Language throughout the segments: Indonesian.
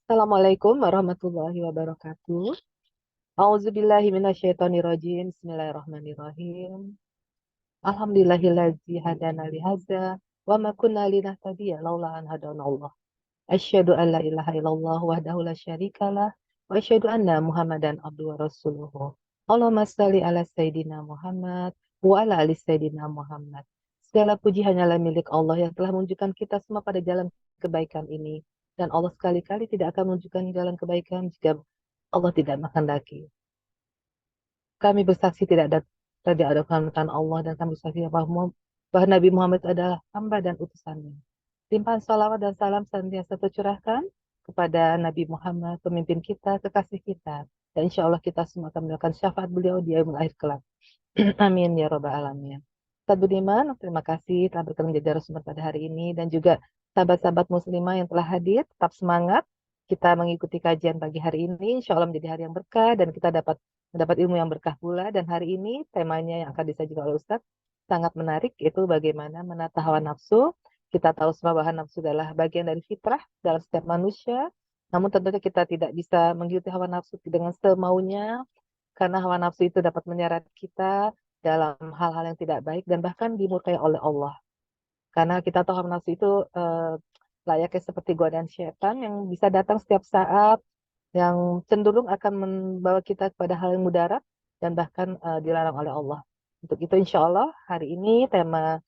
Assalamualaikum warahmatullahi wabarakatuh. Auzubillahi minasyaitonirrajim. Bismillahirrahmanirrahim. Alhamdulillahillazi hadana lihadza wa ma kunna linahtadiya laula an hadanallah. Asyhadu an la ilaha illallah wahdahu la syarikalah wa asyhadu anna Muhammadan abduhu wa rasuluhu. Allahumma shalli ala sayidina Muhammad wa ala ali sayidina Muhammad. Segala puji hanyalah milik Allah yang telah menunjukkan kita semua pada jalan kebaikan ini. Dan Allah sekali-kali tidak akan menunjukkan jalan kebaikan jika Allah tidak menghendaki. Kami bersaksi tidak ada Tuhan Allah dan kami bersaksi bahwa Nabi Muhammad adalah hamba dan utusannya. Limpahan salawat dan salam senantiasa tercurahkan kepada Nabi Muhammad, pemimpin kita, kekasih kita. Dan insya Allah kita semua akan melakukan syafaat beliau di yaumul akhir kelak. Amin ya robbal alamin. Ustaz Budiman, terima kasih telah berkenan menjadi narasumber pada hari ini dan juga sahabat-sahabat muslimah yang telah hadir, tetap semangat. Kita mengikuti kajian pagi hari ini, insya Allah menjadi hari yang berkah dan kita dapat mendapat ilmu yang berkah pula. Dan hari ini temanya yang akan disajikan oleh Ustadz sangat menarik, yaitu bagaimana menata hawa nafsu. Kita tahu semua bahwa nafsu adalah bagian dari fitrah dalam setiap manusia. Namun tentunya kita tidak bisa mengikuti hawa nafsu dengan semaunya, karena hawa nafsu itu dapat menyeret kita dalam hal-hal yang tidak baik dan bahkan dimurkai oleh Allah. Karena kita tahu hawa nafsu itu layaknya seperti godaan setan yang bisa datang setiap saat, yang cenderung akan membawa kita kepada hal yang mudarat dan bahkan dilarang oleh Allah. Untuk itu insya Allah hari ini tema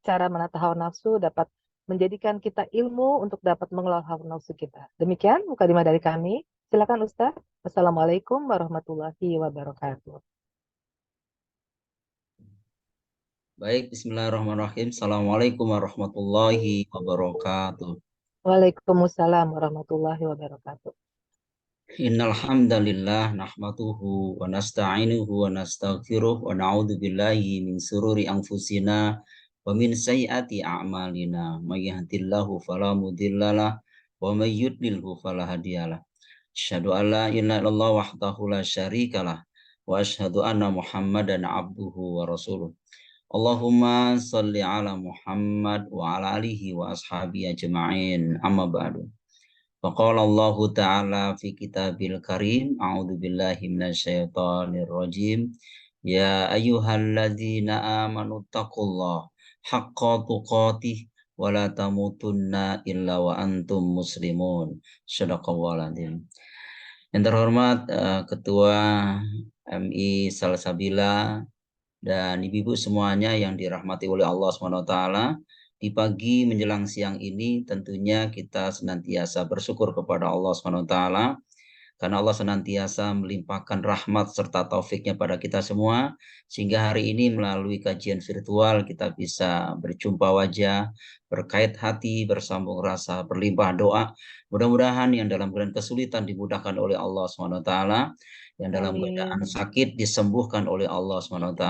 cara menata hawa nafsu dapat menjadikan kita ilmu untuk dapat mengelola hawa nafsu kita. Demikian mukadimah dari kami. Silakan Ustaz. Wassalamualaikum warahmatullahi wabarakatuh. Baik, bismillahirrahmanirrahim. Assalamualaikum warahmatullahi wabarakatuh. Waalaikumsalam warahmatullahi wabarakatuh. Innal hamdalillah nahmaduhu wa nasta'inuhu wa nastaghfiruh wa na'udzu billahi min sururi anfusina wa min sayyiati a'malina. May yahdihillahu fala mudhillalah wa may yudlilhu fala hadiyalah. Asyhadu an la ilaha illallah wahdahu la syarikalah wa asyhadu anna Muhammadan abduhu wa rasuluh. Allahumma salli ala Muhammad wa ala alihi wa ashabihi ajma'in. Amma ba'du. Faqala Allah Ta'ala fi kitabil karim. A'udzu billahi minasyaitonir rajim. Ya ayyuhalladzina amanu taqullaha haqqa tuqatih wa la tamutunna illa wa antum muslimun. Shadaqallahul adzim. Yang terhormat Ketua MI Salsabila dan ibu-ibu semuanya yang dirahmati oleh Allah SWT, di pagi menjelang siang ini tentunya kita senantiasa bersyukur kepada Allah SWT karena Allah senantiasa melimpahkan rahmat serta taufiknya pada kita semua, sehingga hari ini melalui kajian virtual kita bisa berjumpa wajah, berkait hati, bersambung rasa, berlimpah doa. Mudah-mudahan yang dalam keadaan kesulitan dimudahkan oleh Allah SWT, yang dalam keadaan Amin. sakit disembuhkan oleh Allah SWT,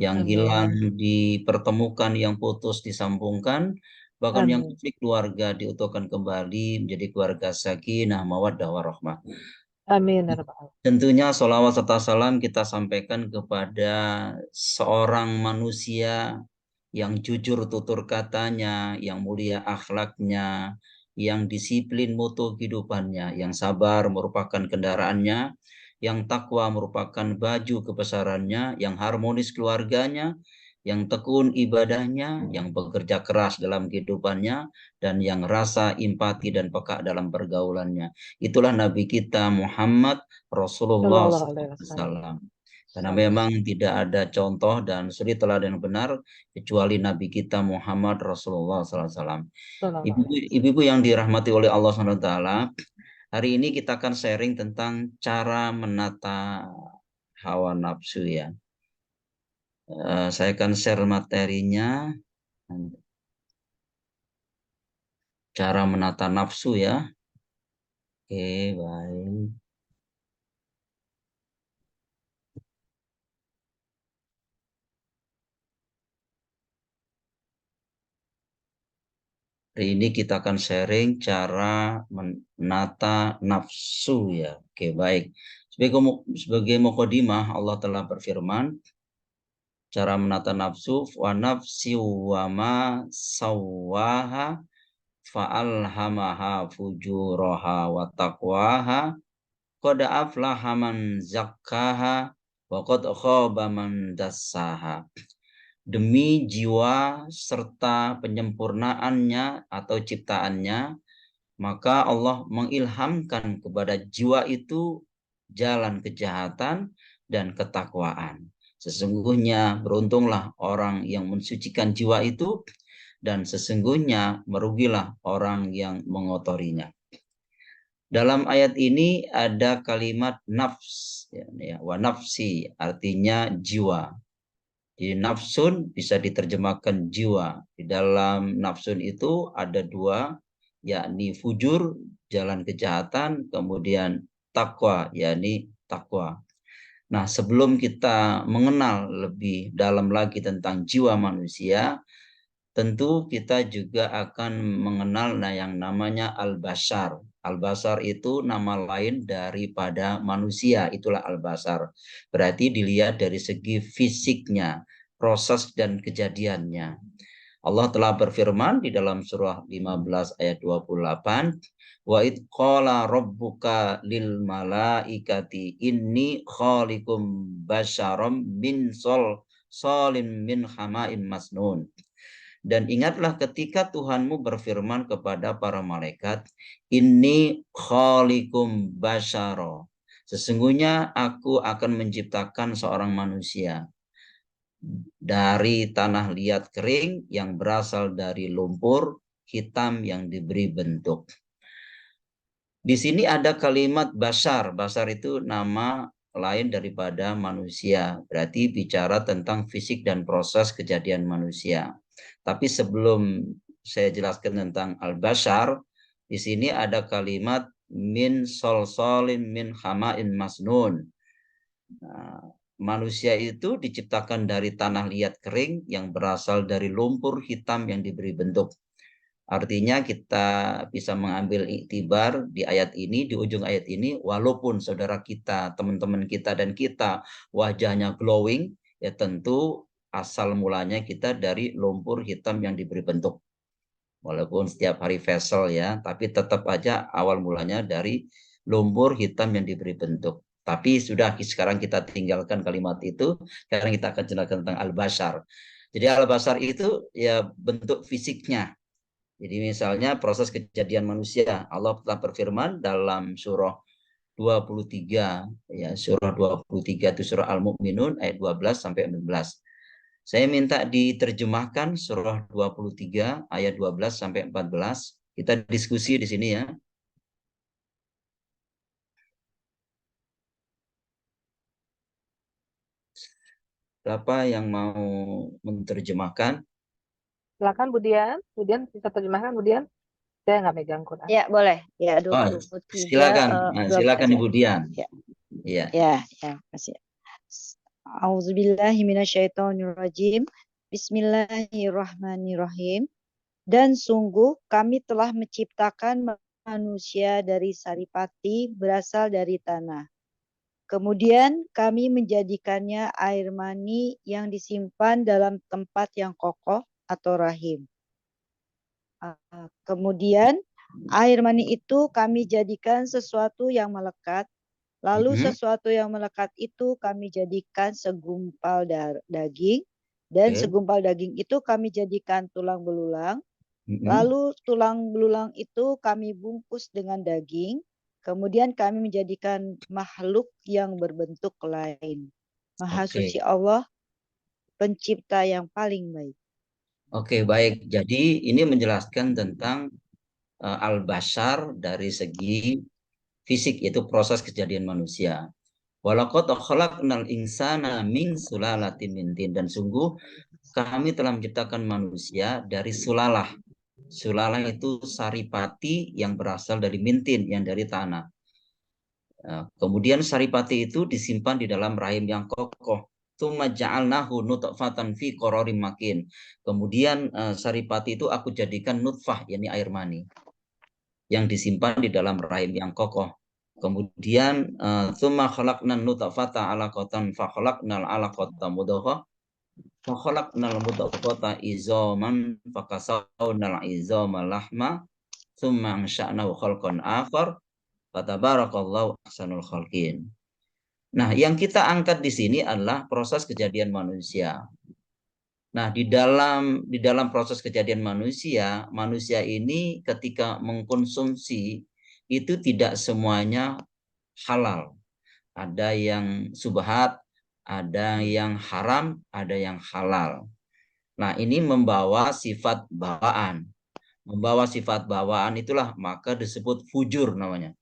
yang hilang Amin. dipertemukan, yang putus disambungkan, bahkan yang Amin. konflik keluarga diutuhkan kembali menjadi keluarga sakinah, mawaddah, warahmah. Amin. Ya Rabbal Alamin. Tentunya sholawat serta salam kita sampaikan kepada seorang manusia yang jujur tutur katanya, yang mulia akhlaknya, yang disiplin mutu kehidupannya, yang sabar merupakan kendaraannya, yang takwa merupakan baju kebesarannya, yang harmonis keluarganya, yang tekun ibadahnya, yang bekerja keras dalam kehidupannya, dan yang rasa empati dan peka dalam pergaulannya. Itulah Nabi kita Muhammad Rasulullah Sallallahu alaihi wasallam. SAW. Karena Sallallahu memang tidak ada contoh dan suri teladan yang benar kecuali Nabi kita Muhammad Rasulullah SAW. alaihi wasallam. Ibu-ibu yang dirahmati oleh Allah SWT, hari ini kita akan sharing tentang cara menata hawa nafsu ya. Saya akan share materinya, cara menata nafsu ya. Oke, baik. Hari ini kita akan sharing cara menata nafsu ya. Oke, baik. Sebagai mukadimah, Allah telah berfirman, cara menata nafsu, wa nafsi wa ma sawaha fa'alhamaha fujuraha wa taqwaha qad aflaha man zakkaha wa qad khaba man dassaha. Demi jiwa serta penyempurnaannya atau ciptaannya, maka Allah mengilhamkan kepada jiwa itu jalan kejahatan dan ketakwaan. Sesungguhnya beruntunglah orang yang mensucikan jiwa itu, dan sesungguhnya merugilah orang yang mengotorinya. Dalam ayat ini ada kalimat nafs, wa nafsi, artinya jiwa. Jadi nafsun bisa diterjemahkan jiwa. Di dalam nafsun itu ada dua, yakni fujur, jalan kejahatan, kemudian takwa, yakni takwa. Nah, sebelum kita mengenal lebih dalam lagi tentang jiwa manusia, tentu kita juga akan mengenal yang namanya al-bashar. Al-bashar itu nama lain daripada manusia, itulah al-bashar. Berarti dilihat dari segi fisiknya, proses dan kejadiannya. Allah telah berfirman di dalam surah 15 ayat 28, wa id qala rabbuka lil malaikati inni khaliqum basyaram min salim min hamaim masnun. Dan ingatlah ketika Tuhanmu berfirman kepada para malaikat, inni khaliqum basyara. Sesungguhnya aku akan menciptakan seorang manusia dari tanah liat kering yang berasal dari lumpur hitam yang diberi bentuk. Di sini ada kalimat basar. Basar itu nama lain daripada manusia. Berarti bicara tentang fisik dan proses kejadian manusia. Tapi sebelum saya jelaskan tentang al-bashar, di sini ada kalimat min solsolin min hamain masnun. Nah, manusia itu diciptakan dari tanah liat kering yang berasal dari lumpur hitam yang diberi bentuk. Artinya kita bisa mengambil iktibar di ayat ini, di ujung ayat ini, walaupun saudara kita, teman-teman kita dan kita wajahnya glowing, ya tentu asal mulanya kita dari lumpur hitam yang diberi bentuk. Walaupun setiap hari facial ya, tapi tetap aja awal mulanya dari lumpur hitam yang diberi bentuk. Tapi sudah sekarang kita tinggalkan kalimat itu, sekarang kita akan jelaskan tentang al-bashar. Jadi al-bashar itu ya bentuk fisiknya. Jadi misalnya proses kejadian manusia, Allah telah berfirman dalam surah 23, ya surah 23 itu surah Al-Mu'minun ayat 12 sampai 14. Saya minta diterjemahkan surah 23 ayat 12 sampai 14. Kita diskusi di sini ya. Siapa yang mau menerjemahkan? Silakan Budian. Budian bisa terjemahkan Budian? Saya nggak megang Quran. Ya, boleh. Ya, Oh, 23. silakan. Silakan ya. Ibu Dian. Ya. Iya. Ya, kasih. Auzubillahi minasyaitonirrajim. Bismillahirrahmanirrahim. Dan sungguh kami telah menciptakan manusia dari saripati berasal dari tanah. Kemudian kami menjadikannya air mani yang disimpan dalam tempat yang kokoh atau rahim. Kemudian air mani itu kami jadikan sesuatu yang melekat. Lalu sesuatu yang melekat itu kami jadikan segumpal daging. Dan segumpal daging itu kami jadikan tulang belulang. Lalu tulang belulang itu kami bungkus dengan daging. Kemudian kami menjadikan makhluk yang berbentuk lain. Maha suci Allah, pencipta yang paling baik. Oke, baik. Jadi ini menjelaskan tentang al-bashar dari segi fisik, yaitu proses kejadian manusia. Walaqad khalaqnal insana min sulalatin min tin, dan sungguh kami telah menciptakan manusia dari sulalah. Sulalah itu saripati yang berasal dari mintin, yang dari tanah. Kemudian saripati itu disimpan di dalam rahim yang kokoh. Tsumma ja'alnahu nutfatan fi qararim makin. Kemudian saripati itu aku jadikan nutfah, yakni air mani, yang disimpan di dalam rahim yang kokoh. Kemudian tsumma khalaqnan nutfata 'alaqatan fa khalaqnal 'alaqata mudghah fa khalaqnal mudghata izaman fa kasawnal izama lahma tsumma ansha'nahu khalqan akhar, fatabarakallahu ahsanul khalqin. Nah, yang kita angkat di sini adalah proses kejadian manusia. Nah, di dalam proses kejadian manusia, manusia ini ketika mengkonsumsi itu tidak semuanya halal. Ada yang subhat, ada yang haram, ada yang halal. Nah, ini membawa sifat bawaan. Membawa sifat bawaan itulah maka disebut fujur namanya.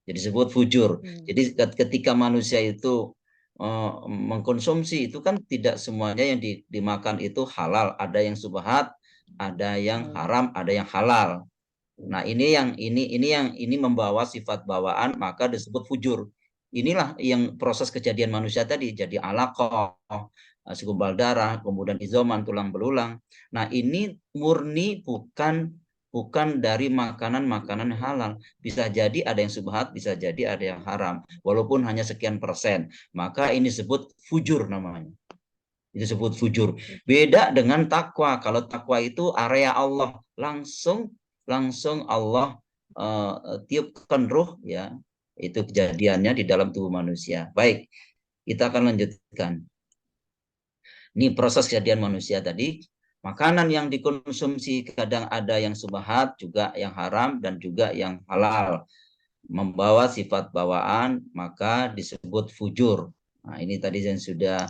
Jadi disebut fujur. Jadi ketika manusia itu mengkonsumsi itu kan tidak semuanya yang dimakan itu halal. Ada yang subhat, ada yang haram, ada yang halal. Nah, ini membawa sifat bawaan maka disebut fujur. Inilah yang proses kejadian manusia tadi, jadi alaqah, segumpal darah, kemudian izoman, tulang belulang. Nah, ini murni bukan dari makanan-makanan halal. Bisa jadi ada yang subhat, bisa jadi ada yang haram, walaupun hanya sekian persen. Maka ini disebut fujur namanya. Itu disebut fujur. Beda dengan takwa. Kalau takwa itu area Allah, langsung Allah tiupkan ruh, ya. Itu kejadiannya di dalam tubuh manusia. Baik, kita akan lanjutkan. Ini proses kejadian manusia tadi. Makanan yang dikonsumsi kadang ada yang subhat, juga yang haram, dan juga yang halal. Membawa sifat bawaan, maka disebut fujur. Nah, ini tadi yang sudah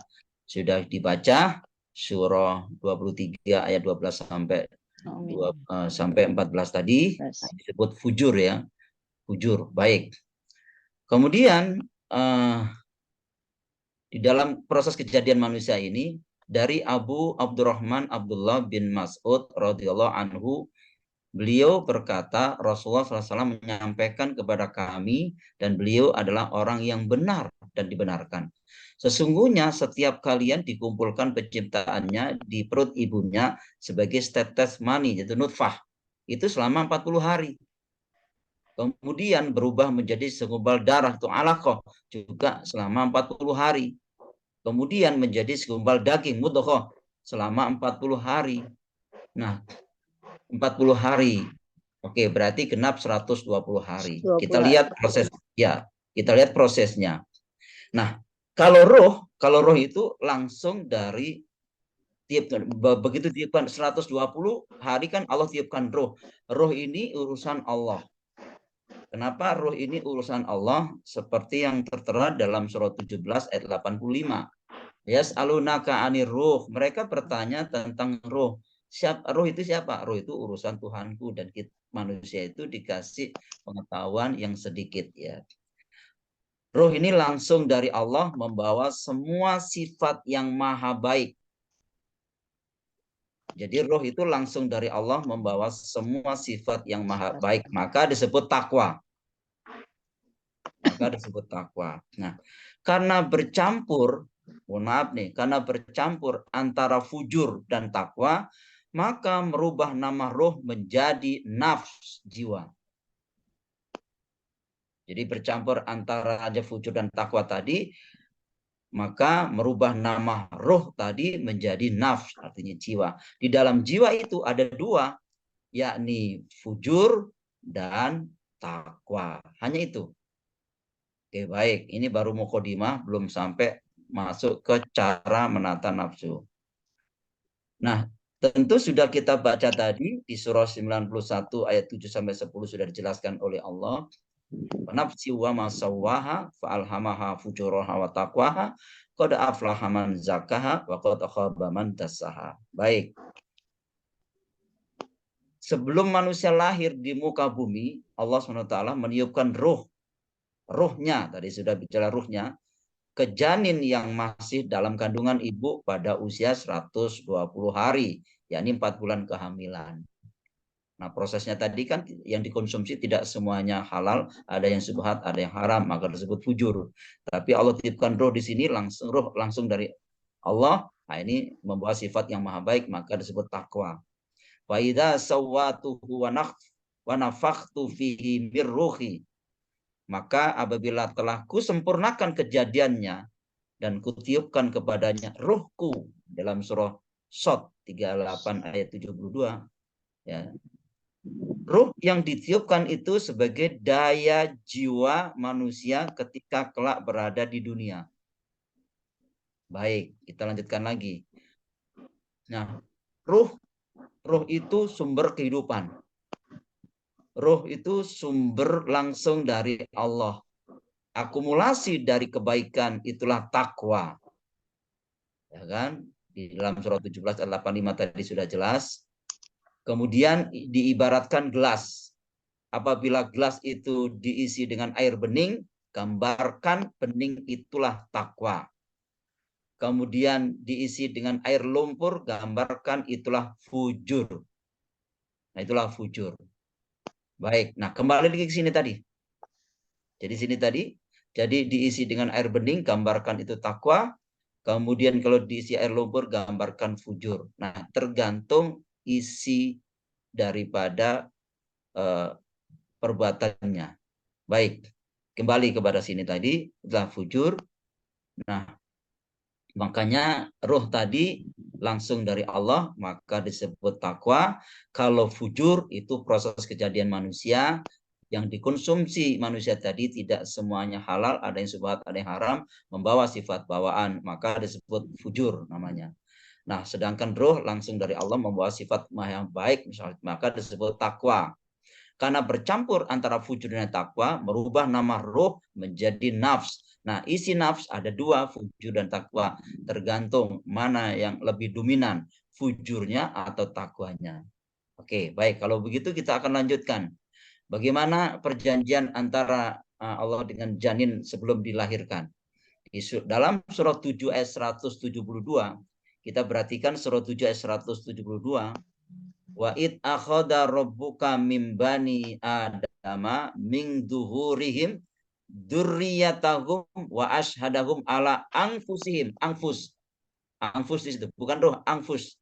dibaca, surah 23 ayat 12 sampai 14 tadi. Nah, disebut fujur, ya. Fujur, baik. Kemudian di dalam proses kejadian manusia ini, dari Abu Abdurrahman Abdullah bin Mas'ud radhiyallahu anhu, beliau berkata, Rasulullah SAW menyampaikan kepada kami, dan beliau adalah orang yang benar dan dibenarkan. Sesungguhnya setiap kalian dikumpulkan penciptaannya di perut ibunya sebagai setetes mani, yaitu nutfah, itu selama 40 hari. Kemudian berubah menjadi segumpal darah, itu alaqah, juga selama 40 hari. Kemudian menjadi segumpal daging, mudghah, selama 40 hari. Nah, 40 hari. Oke, berarti genap 120 hari. Kita lihat prosesnya. Nah, kalau roh itu langsung dari begitu tiupkan 120 hari kan Allah tiupkan roh. Roh ini urusan Allah. Kenapa roh ini urusan Allah? Seperti yang tertera dalam surat 17 ayat 85. Yas'alunaka 'anir ruh. Mereka bertanya tentang roh. Roh itu siapa? Roh itu urusan Tuhanku, dan manusia itu dikasih pengetahuan yang sedikit, ya. Roh ini langsung dari Allah membawa semua sifat yang maha baik. Jadi roh itu langsung dari Allah membawa semua sifat yang maha baik. Maka disebut takwa. Nah, karena bercampur, mohon maaf nih, karena bercampur antara fujur dan takwa, maka merubah nama roh menjadi nafs, jiwa. Jadi bercampur antara aja fujur dan takwa tadi, maka merubah nama roh tadi menjadi nafs, artinya jiwa. Di dalam jiwa itu ada dua, yakni fujur dan takwa. Hanya itu. Oke, baik. Ini baru mukhodimah, belum sampai masuk ke cara menata nafsu. Nah, tentu sudah kita baca tadi di surah 91 ayat 7 sampai 10 sudah dijelaskan oleh Allah. Nafsi wa ma sawwaha fa alhamaha fujuraha wa taqwaha qad aflaha man zakkaha wa qad khaba man dassaha. Baik. Sebelum manusia lahir di muka bumi, Allah SWT meniupkan ruhnya, tadi sudah bicara ruhnya, ke janin yang masih dalam kandungan ibu pada usia 120 hari, yakni 4 bulan kehamilan. Nah, prosesnya tadi kan yang dikonsumsi tidak semuanya halal, ada yang subhat, ada yang haram, maka disebut fujur. Tapi Allah titipkan roh di sini langsung dari Allah. Nah, ini membawa sifat yang maha baik, maka disebut takwa. Wa idza sawwatuhu wa nafakhtu fihi mir ruhi. Maka apabila telah kusempurnakan kejadiannya dan kutiupkan kepadanya ruhku, dalam surah Shad 38 ayat 72, ya. Ruh yang ditiupkan itu sebagai daya jiwa manusia ketika kelak berada di dunia. Baik, kita lanjutkan lagi. Nah, ruh itu sumber kehidupan. Ruh itu sumber langsung dari Allah. Akumulasi dari kebaikan itulah takwa. Ya kan? Di dalam surah 17 ayat 85 tadi sudah jelas. Kemudian diibaratkan gelas. Apabila gelas itu diisi dengan air bening, gambarkan bening itulah takwa. Kemudian diisi dengan air lumpur, gambarkan itulah fujur. Nah, itulah fujur. Baik, nah kembali lagi ke sini tadi. Jadi sini tadi, jadi diisi dengan air bening, gambarkan itu takwa. Kemudian kalau diisi air lumpur, gambarkan fujur. Nah, tergantung isi daripada perbuatannya. Baik, kembali kepada sini tadi, itulah fujur. Nah, makanya roh tadi langsung dari Allah, maka disebut takwa. Kalau fujur itu proses kejadian manusia yang dikonsumsi manusia tadi tidak semuanya halal, ada yang syubhat, ada yang haram, membawa sifat bawaan, maka disebut fujur namanya. Nah, sedangkan roh langsung dari Allah membawa sifat yang baik, misalnya, maka disebut takwa. Karena bercampur antara fujur dan takwa, merubah nama roh menjadi nafs. Nah, isi nafs ada dua, fujur dan takwa. Tergantung mana yang lebih dominan, fujurnya atau takwanya. Oke, baik. Kalau begitu kita akan lanjutkan. Bagaimana perjanjian antara Allah dengan janin sebelum dilahirkan? Dalam surah 7 ayat 172, kita perhatikan surah 7 ayat 172. Wa id akhadha rabbuka min bani adama min duhurihim dzurriyyatahum wa ashhadahum ala anfusihim. Anfus di situ, bukan roh, anfus.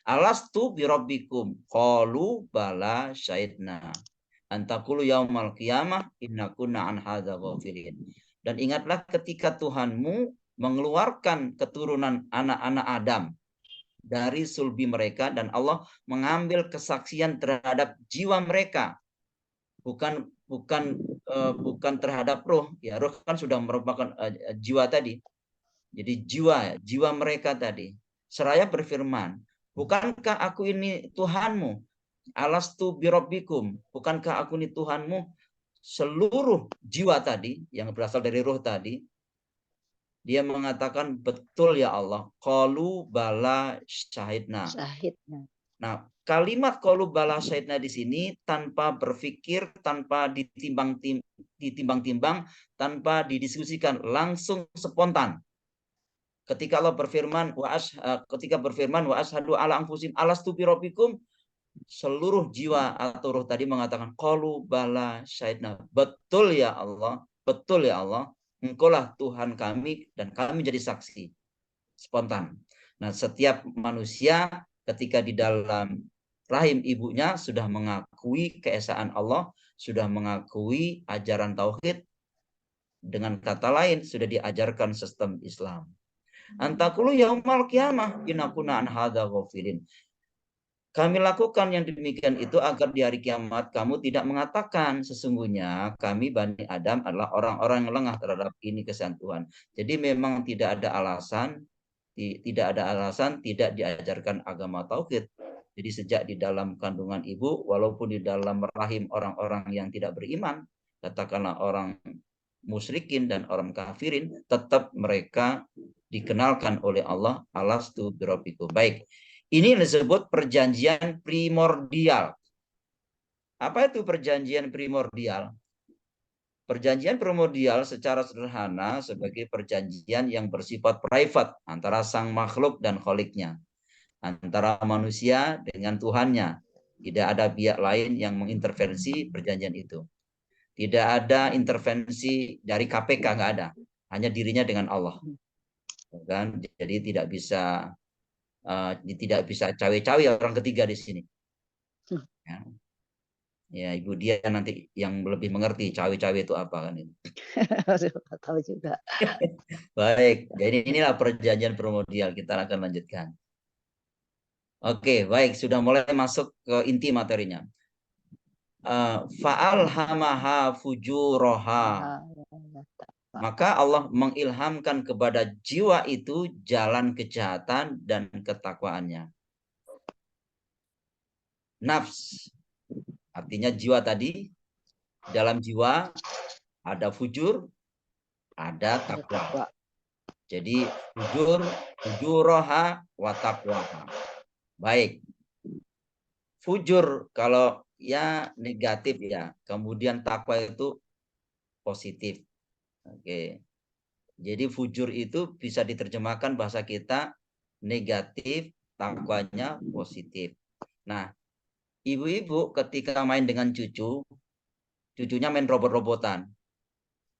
Alastu bi rabbikum qalu bala syahidna antakulu yaumal qiyamah inna kunna an hadza ghafilin. Dan ingatlah ketika Tuhanmu mengeluarkan keturunan anak-anak Adam dari sulbi mereka dan Allah mengambil kesaksian terhadap jiwa mereka, bukan terhadap roh. Ya, roh kan sudah merupakan jiwa tadi. Jadi jiwa mereka tadi. Seraya berfirman, bukankah aku ini Tuhanmu? Alastu birabbikum, bukankah aku ini Tuhanmu? Seluruh jiwa tadi yang berasal dari roh tadi, dia mengatakan betul ya Allah. Qalu bala syahidna. Nah, kalimat qalu bala syahidna di sini tanpa berpikir, tanpa ditimbang-timbang, tanpa didiskusikan, langsung spontan. Ketika Allah berfirman wa ashhadu ala anfusim alastu birabbikum, seluruh jiwa atau roh tadi mengatakan qalu bala syahidna. Betul ya Allah, betul ya Allah. Engkaulah Tuhan kami dan kami jadi saksi. Spontan. Nah, setiap manusia ketika di dalam rahim ibunya sudah mengakui keesaan Allah, sudah mengakui ajaran tauhid, dengan kata lain sudah diajarkan sistem Islam. Antakulu yaumal qiyamah inakuna an hadza ghafilin. Kami lakukan yang demikian itu agar di hari kiamat kamu tidak mengatakan sesungguhnya kami Bani Adam adalah orang-orang yang lengah terhadap ini kesan Tuhan. Jadi memang tidak ada alasan tidak diajarkan agama tauhid. Jadi sejak di dalam kandungan ibu, walaupun di dalam rahim orang-orang yang tidak beriman, katakanlah orang musyrikin dan orang kafirin, tetap mereka dikenalkan oleh Allah, alastu birabbikum. Baik. Ini disebut perjanjian primordial. Apa itu perjanjian primordial? Perjanjian primordial secara sederhana sebagai perjanjian yang bersifat private antara sang makhluk dan kholiknya. Antara manusia dengan Tuhannya. Tidak ada pihak lain yang mengintervensi perjanjian itu. Tidak ada intervensi dari KPK, nggak ada. Hanya dirinya dengan Allah. Kan? Jadi tidak bisa cawe-cawe orang ketiga di sini. Ya, Ibu dia nanti yang lebih mengerti cawe-cawe itu apa kan ini. Tahu juga. Baik, jadi inilah perjanjian primordial. Kita akan lanjutkan. Oke, baik, sudah mulai masuk ke inti materinya. fa'alhamaha fujuraha. Maka Allah mengilhamkan kepada jiwa itu jalan kejahatan dan ketakwaannya. Nafs, artinya jiwa tadi, dalam jiwa ada fujur, ada takwa. Jadi fujuroha wa taqwaha. Baik. Fujur kalau ya negatif ya. Kemudian takwa itu positif. Oke. Jadi fujur itu bisa diterjemahkan bahasa kita negatif, takwanya positif. Nah, ibu-ibu ketika main dengan cucunya main robot-robotan.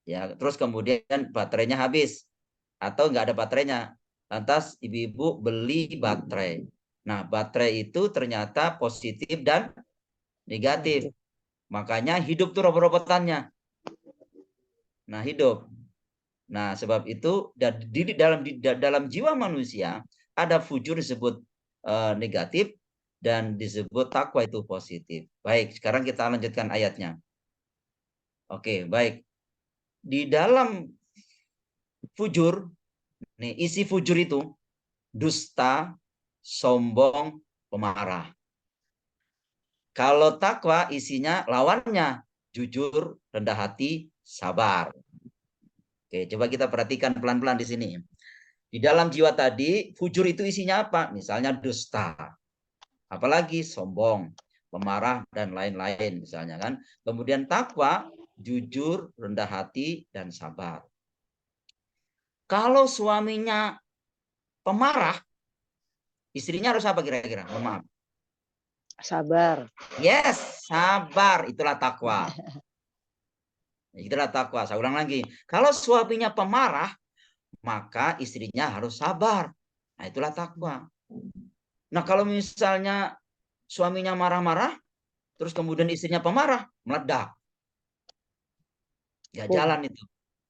Ya, terus kemudian baterainya habis atau nggak ada baterainya. Lantas ibu-ibu beli baterai. Nah, baterai itu ternyata positif dan negatif. Makanya hidup tuh robot-robotannya. Nah, hidup. Nah, sebab itu dalam jiwa manusia ada fujur disebut negatif dan disebut takwa itu positif. Baik, sekarang kita lanjutkan ayatnya. Oke, baik. Di dalam fujur, nih isi fujur itu dusta, sombong, pemarah. Kalau takwa isinya lawannya jujur, rendah hati, sabar. Oke, coba kita perhatikan pelan-pelan di sini. Di dalam jiwa tadi, fujur itu isinya apa? Misalnya dusta. Apalagi sombong, pemarah, dan lain-lain misalnya kan. Kemudian takwa, jujur, rendah hati, dan sabar. Kalau suaminya pemarah, istrinya harus apa kira-kira? Mohon maaf. Sabar. Yes, sabar. Itulah takwa. Itulah takwa. Saya ulang lagi. Kalau suaminya pemarah, maka istrinya harus sabar. Nah, itulah takwa. Nah, kalau misalnya suaminya marah-marah, terus kemudian istrinya pemarah, meledak. Ya jalan itu.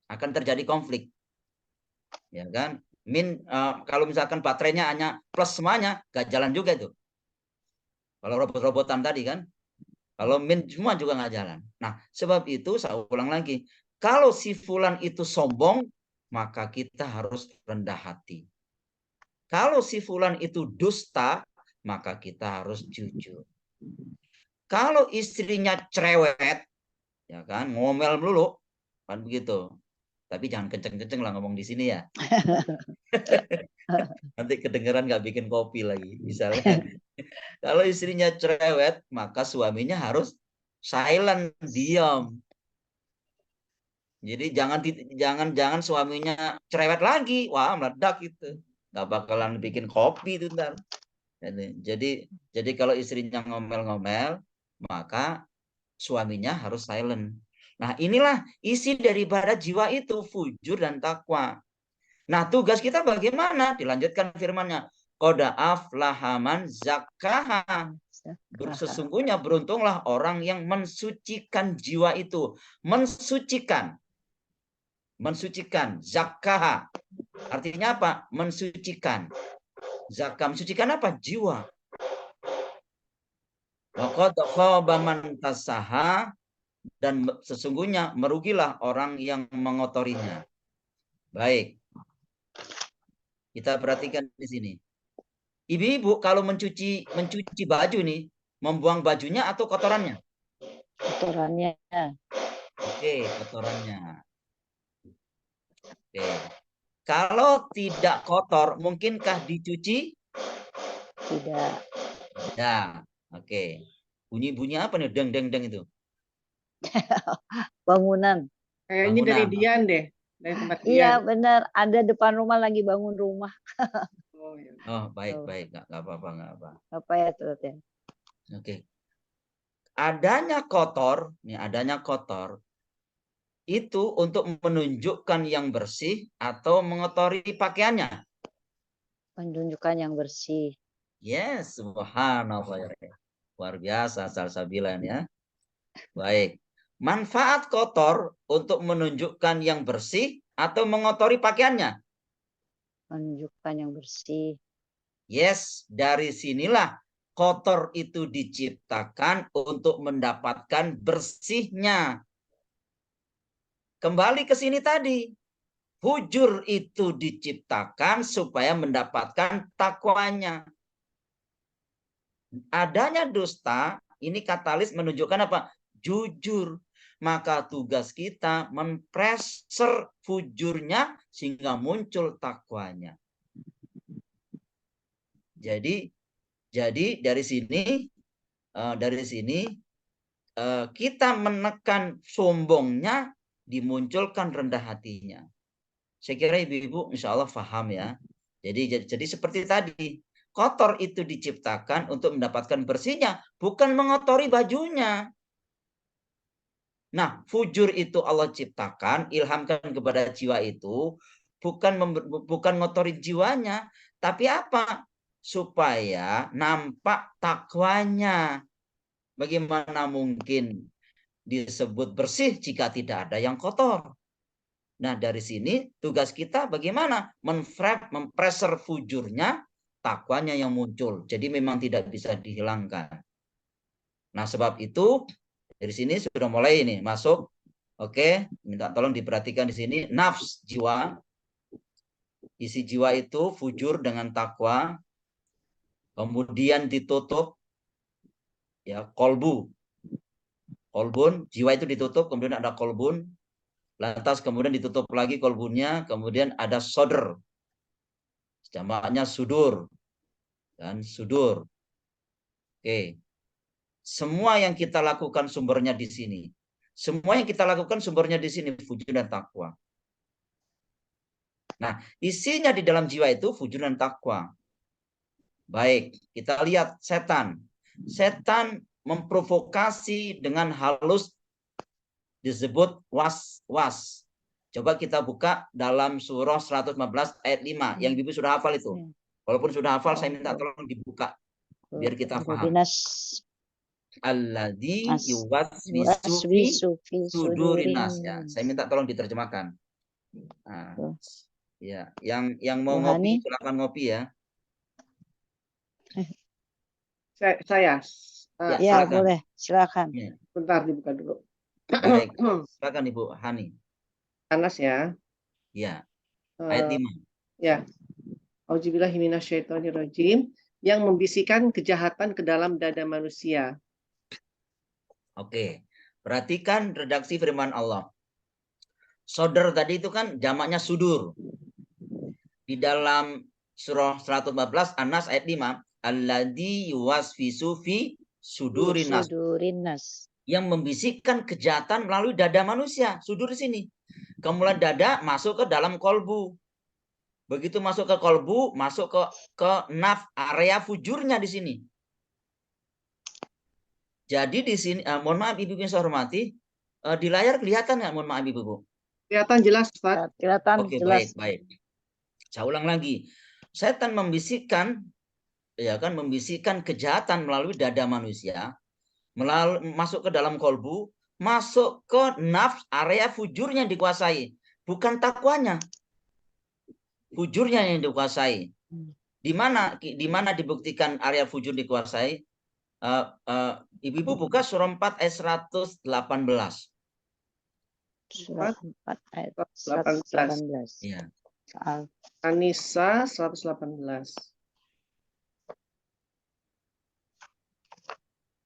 Akan terjadi konflik. Ya kan? Kalau misalkan baterainya hanya plus semuanya, gak jalan juga itu. Kalau robot-robotan tadi kan. Kalau min semua juga nggak jalan. Nah, sebab itu saya ulang lagi. Kalau si fulan itu sombong, maka kita harus rendah hati. Kalau si fulan itu dusta, maka kita harus jujur. Kalau istrinya cerewet, ya kan, ngomel melulu, kan begitu. Tapi jangan kenceng-kenceng lah ngomong di sini ya. Nanti kedengeran nggak bikin kopi lagi, misalnya. Kalau istrinya cerewet, maka suaminya harus silent, diam. Jadi jangan suaminya cerewet lagi, wah meledak itu, nggak bakalan bikin kopi itu ntar. Jadi kalau istrinya ngomel-ngomel, maka suaminya harus silent. Nah inilah isi daripada jiwa itu, fujur dan takwa. Nah tugas kita bagaimana? Dilanjutkan firmannya. Qad aflaha man zakkaha. Sesungguhnya beruntunglah orang yang mensucikan jiwa itu. Mensucikan. Zakkaha. Artinya apa? Mensucikan. Zakah mensucikan apa? Jiwa. Waqad khaba man tasaha, dan sesungguhnya merugilah orang yang mengotorinya. Baik. Kita perhatikan di sini. Ibu-ibu kalau mencuci baju nih, membuang bajunya atau kotorannya? Kotorannya. Oke, kotorannya. Oke. Kalau tidak kotor, mungkinkah dicuci? Tidak. Ya, oke. Bunyi-bunyi apa nih? Deng-deng-deng itu. Bangunan. Kayaknya dari Dian deh. Dari tempat Dian. Iya benar. Ada depan rumah lagi bangun rumah. Oh baik. Nggak apa-apa. Apa ya tuh? Oke. Adanya kotor itu untuk menunjukkan yang bersih atau mengotori pakaiannya. Menunjukkan yang bersih. Yes, subhanallah. Luar biasa salsabilan ya. Baik. Manfaat kotor untuk menunjukkan yang bersih atau mengotori pakaiannya. Menunjukkan yang bersih. Yes, dari sinilah kotor itu diciptakan untuk mendapatkan bersihnya. Kembali ke sini tadi. Fujur itu diciptakan supaya mendapatkan takwanya. Adanya dusta, ini katalis menunjukkan apa? Jujur. Maka tugas kita mempreser fujurnya sehingga muncul takwanya. Jadi dari sini kita menekan sombongnya, dimunculkan rendah hatinya. Saya kira ibu-ibu insya Allah paham ya. Jadi seperti tadi, kotor itu diciptakan untuk mendapatkan bersihnya, bukan mengotori bajunya. Nah, fujur itu Allah ciptakan, ilhamkan kepada jiwa itu, bukan ngotori jiwanya, tapi apa? Supaya nampak takwanya. Bagaimana mungkin disebut bersih jika tidak ada yang kotor? Nah, dari sini tugas kita bagaimana? Mempreser fujurnya, takwanya yang muncul. Jadi memang tidak bisa dihilangkan. Nah, sebab itu dari sini sudah mulai ini masuk. Oke, minta tolong diperhatikan di sini nafs jiwa. Isi jiwa itu fujur dengan takwa. Kemudian ditutup ya kolbu. Kolbun, jiwa itu ditutup, kemudian ada kolbun. Lantas kemudian ditutup lagi kolbunnya, kemudian ada sodr. Jamaknya sudur. Dan sudur. Oke. Semua yang kita lakukan sumbernya di sini. Semua yang kita lakukan sumbernya di sini, fujur dan takwa. Nah, isinya di dalam jiwa itu fujur dan takwa. Baik, kita lihat setan. Setan memprovokasi dengan halus disebut was-was. Coba kita buka dalam surah 115 ayat 5. Yang Bibi sudah hafal itu. Walaupun sudah hafal, saya minta tolong dibuka. Biar kita paham. Alladzi yuwaswisu fi sudurinas. Ya, saya minta tolong diterjemahkan. Nah, ya, yang mau ngopi silakan ngopi ya. Saya. Ya, boleh. Silakan. Ya. Bentar dibuka dulu. Baik, silakan Ibu Hani. Panas ya. Ya. Ayat 5. Ya. Auzubillahi minasyaitonirrajim, yang membisikkan kejahatan ke dalam dada manusia. Oke. Perhatikan redaksi firman Allah. Sodor tadi itu kan jamaknya sudur. Di dalam surah 114 An-Nas ayat 5, alladzi yuwaswisu fi sudurinas. Yang membisikkan kejahatan melalui dada manusia. Sudur di sini. Kemudian dada masuk ke dalam kolbu. Begitu masuk ke kolbu, masuk ke naf, area fujurnya di sini. Jadi di sini, mohon maaf ibu-ibu yang saya hormati, di layar kelihatan nggak? Mohon maaf ibu-ibu. Kelihatan jelas, Pak. Kelihatan Oke, jelas. baik. Saya ulang lagi. Setan membisikkan, ya kan, membisikkan kejahatan melalui dada manusia, masuk ke dalam kolbu, masuk ke nafs, area fujurnya yang dikuasai, bukan takwanya. Fujurnya yang dikuasai. Di mana dibuktikan area fujur dikuasai? Ibu-ibu buka surah 4 ayat 118. Surah 4 ayat 118. Ya. An-Nisa 118.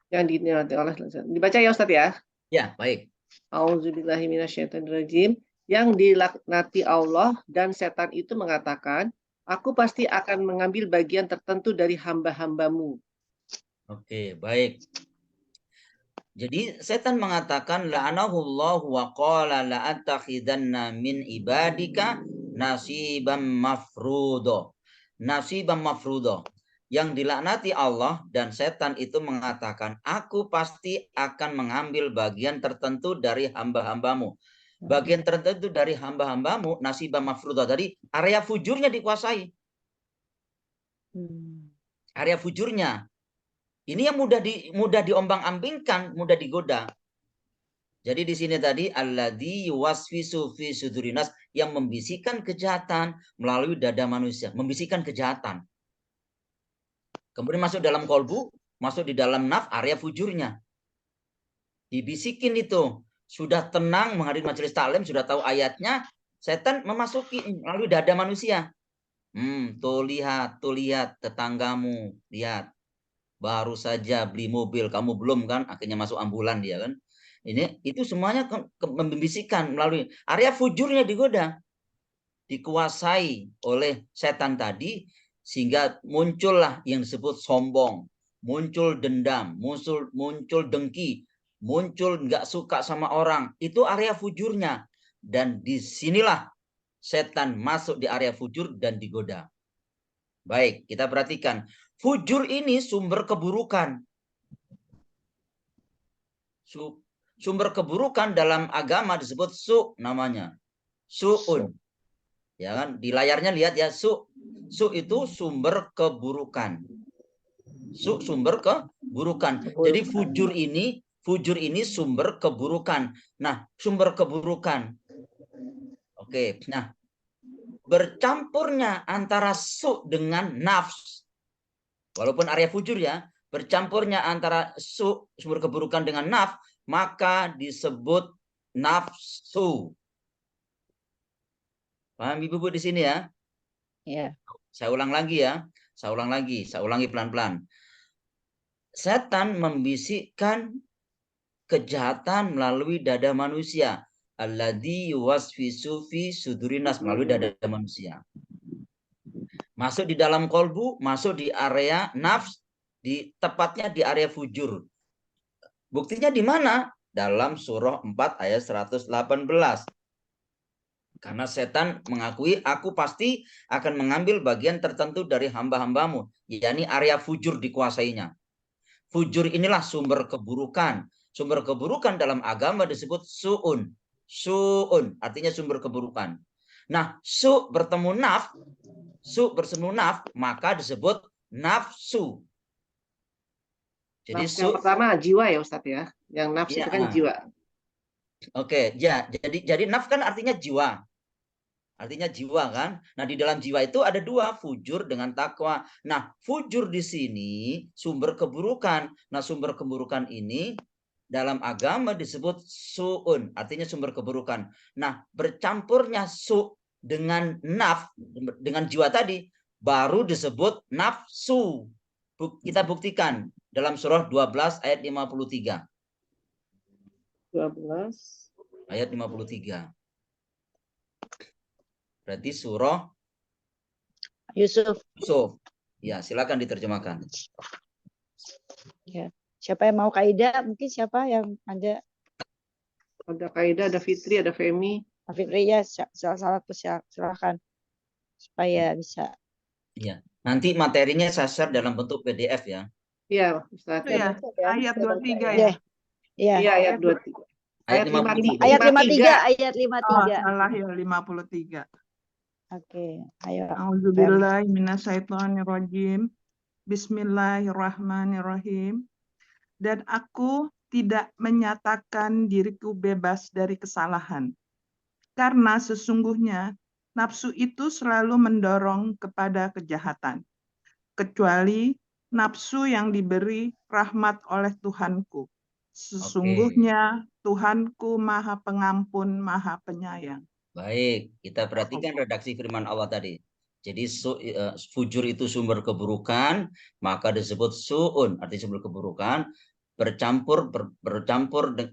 Yang dinilai oleh dibaca ya Ustaz ya. Ya, baik. Auzubillahi minasyaitonirrajim. Yang dilaknati Allah dan setan itu mengatakan, aku pasti akan mengambil bagian tertentu dari hamba-hambamu. Oke, baik. Jadi setan mengatakan la'anahullahu wa qala la'attakhidanna min ibadika nasiban mafrudo. Nasiban mafrudo. Yang dilaknati Allah dan setan itu mengatakan, aku pasti akan mengambil bagian tertentu dari hamba-hambamu. Bagian tertentu dari hamba-hambamu, nasiban mafrudo. Dari area fujurnya dikuasai. Area fujurnya. Ini yang mudah diombang-ambingkan, mudah digoda. Jadi di sini tadi alladzi yuwaswisu fi sudurinas, yang membisikkan kejahatan melalui dada manusia, membisikkan kejahatan. Kemudian masuk dalam kolbu, masuk di dalam naf, area fujurnya. Dibisikin itu. Sudah tenang menghadiri majelis taklim, sudah tahu ayatnya, setan memasuki melalui dada manusia. Tuh lihat tetanggamu, lihat. Baru saja beli mobil, kamu belum kan? Akhirnya masuk ambulan dia kan. Itu semuanya membisikkan melalui area fujurnya digoda. Dikuasai oleh setan tadi, sehingga muncullah yang disebut sombong, muncul dendam, muncul dengki, muncul nggak suka sama orang. Itu area fujurnya. Dan disinilah setan masuk di area fujur dan digoda. Baik, kita perhatikan. Fujur ini sumber keburukan. Sumber keburukan dalam agama disebut su namanya. Su'un. Ya kan? Di layarnya lihat ya, su. Su itu sumber keburukan. Su sumber keburukan. Jadi fujur ini sumber keburukan. Nah, sumber keburukan. Oke, nah bercampurnya antara su dengan nafs. Walaupun area fujur ya, bercampurnya antara su, sumber keburukan dengan naf, maka disebut nafsu. Paham Ibu di sini ya? Iya. Saya ulang lagi ya. Saya ulangi pelan-pelan. Setan membisikkan kejahatan melalui dada manusia. Alladzi yuwaswisu fi sudurinas, melalui dada manusia. Masuk di dalam kolbu, masuk di area nafs, tepatnya di area fujur. Buktinya di mana? Dalam surah 4 ayat 118. Karena setan mengakui, aku pasti akan mengambil bagian tertentu dari hamba-hambamu, yakni area fujur dikuasainya. Fujur inilah sumber keburukan. Sumber keburukan dalam agama disebut su'un. Su'un artinya sumber keburukan. Nah, su bertemu naf, maka disebut nafsu. Jadi nafsu yang pertama jiwa ya Ustadz ya. Yang nafsu itu kan jiwa. Oke, ya. Jadi naf kan artinya jiwa. Artinya jiwa kan. Nah, di dalam jiwa itu ada dua, fujur dengan takwa. Nah, fujur di sini sumber keburukan. Nah, sumber keburukan ini dalam agama disebut su'un, artinya sumber keburukan. Nah, bercampurnya su dengan naf, dengan jiwa tadi, baru disebut nafsu. Kita buktikan dalam surah 12 ayat 53. 12 ayat 53. Berarti surah Yusuf. Ya, silakan diterjemahkan. Ya. Siapa yang mau kaidah? Mungkin siapa yang ada? Ada kaidah, ada Fitri, ada Femi. Fitri ya, salah satu silakan supaya bisa. Iya. Nanti materinya saya share dalam bentuk PDF ya. Iya, Ustaz. Ya, ayat 23 ya. Iya. Iya, ayat 23. Ayat 53. Ayat 53, ayat 53. Oh, salah ya 53. Oke, ayo. A'udzubillahi minasyaitonirrajim. Bismillahirrahmanirrahim. Dan aku tidak menyatakan diriku bebas dari kesalahan. Karena sesungguhnya nafsu itu selalu mendorong kepada kejahatan. Kecuali nafsu yang diberi rahmat oleh Tuhanku. Sesungguhnya Tuhanku Maha Pengampun, Maha Penyayang. Baik, kita perhatikan redaksi firman Allah tadi. Jadi fujur itu sumber keburukan, maka disebut su'un, artinya sumber keburukan. Bercampur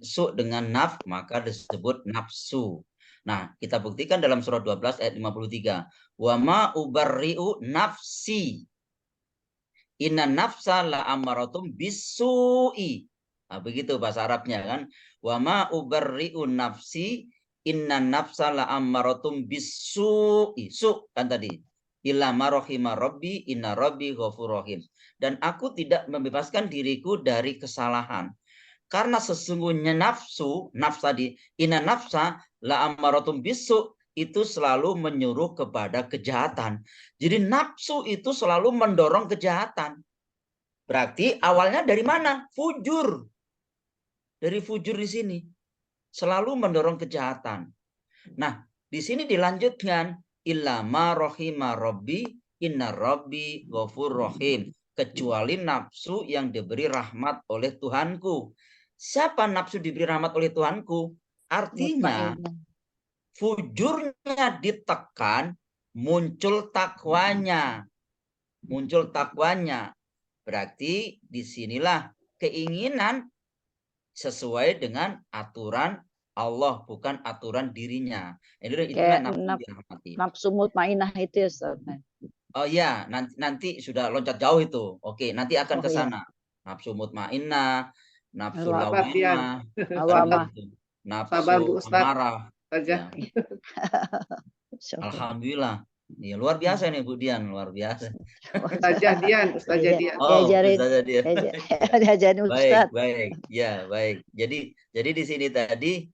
su dengan naf, maka disebut nafsu. Nah, kita buktikan dalam surah 12 ayat 53. Wa ma ubarri'u nafsi. Inna nafsa la amaratum bisu'i. Nah, begitu bahasa Arabnya kan. Wa ma ubarri'u nafsi. Inna nafsa la ammaratum bisu'i. Su kan tadi. Illa marahima rabbi inna rabbi ghafurur rahim. Dan aku tidak membebaskan diriku dari kesalahan. Karena sesungguhnya nafs tadi, inna nafsa la ammaratum bisu, itu selalu menyuruh kepada kejahatan. Jadi nafsu itu selalu mendorong kejahatan. Berarti awalnya dari mana? Fujur. Dari fujur di sini. Selalu mendorong kejahatan. Nah, di sini dilanjutkan illa ma rahima rabbi inna rabbi ghafurur rahim. kecuali nafsu yang diberi rahmat oleh Tuhanku. Siapa nafsu diberi rahmat oleh Tuhanku? Artinya fujurnya ditekan, muncul takwanya. Muncul takwanya. Berarti disinilah keinginan sesuai dengan aturan Allah, bukan aturan dirinya. Itulah nafsu dirahmati. Nafsu mutmainah itu ya, Ustaz. Oh iya, nanti sudah loncat jauh itu. Oke, nanti akan ke sana. Nafsu mutmainnah, nafsu lawamah, nafsu amarah. Ya. Alhamdulillah. Ya, luar biasa nih Bu Dian, luar biasa. Ustazah Dian. Oh, Ustazah Dian. Diajarin Ustaz. Baik. Ya, baik. Jadi di sini tadi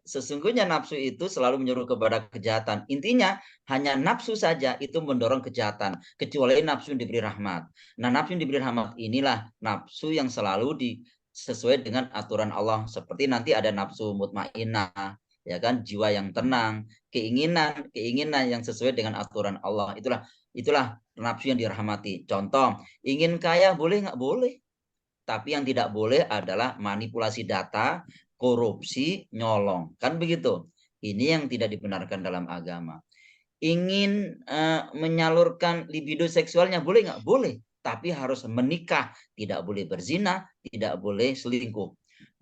sesungguhnya nafsu itu selalu menyuruh kepada kejahatan. Intinya hanya nafsu saja itu mendorong kejahatan, kecuali nafsu yang diberi rahmat. Nah, nafsu yang diberi rahmat inilah nafsu yang selalu sesuai dengan aturan Allah. Seperti nanti ada nafsu mutmainnah, ya kan, jiwa yang tenang, keinginan yang sesuai dengan aturan Allah. Itulah nafsu yang dirahmati. Contoh, ingin kaya boleh nggak? Boleh. Tapi yang tidak boleh adalah manipulasi data, korupsi, nyolong. Kan begitu. Ini yang tidak dibenarkan dalam agama. Ingin menyalurkan libido seksualnya boleh nggak? Boleh. Tapi harus menikah. Tidak boleh berzina, tidak boleh selingkuh.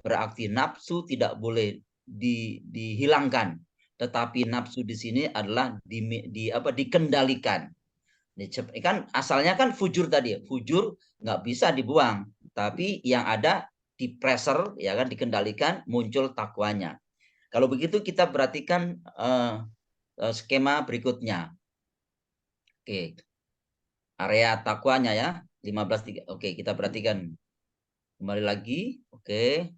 Berarti nafsu tidak boleh dihilangkan. Tetapi nafsu di sini adalah dikendalikan. Kan asalnya kan fujur tadi, fujur nggak bisa dibuang, tapi yang ada di pressure, ya kan, dikendalikan, muncul takwanya. Kalau begitu kita perhatikan skema berikutnya. Oke, area takwanya ya 15. Oke, kita perhatikan kembali lagi. Oke,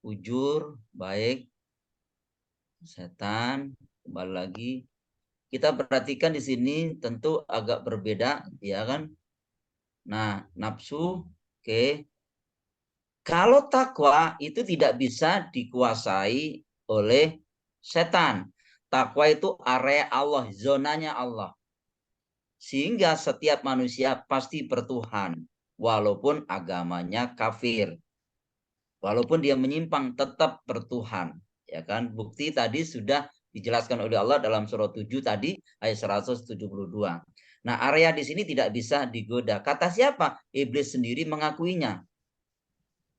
fujur, baik, setan, kembali lagi. Kita perhatikan di sini tentu agak berbeda, ya kan? Nah, nafsu, oke. Kalau takwa itu tidak bisa dikuasai oleh setan. Takwa itu area Allah, zonanya Allah. Sehingga setiap manusia pasti bertuhan, walaupun agamanya kafir. Walaupun dia menyimpang, tetap bertuhan. Ya kan? Bukti tadi sudah dijelaskan oleh Allah dalam surah 7 tadi ayat 172. Nah, area di sini tidak bisa digoda. Kata siapa? Iblis sendiri mengakuinya.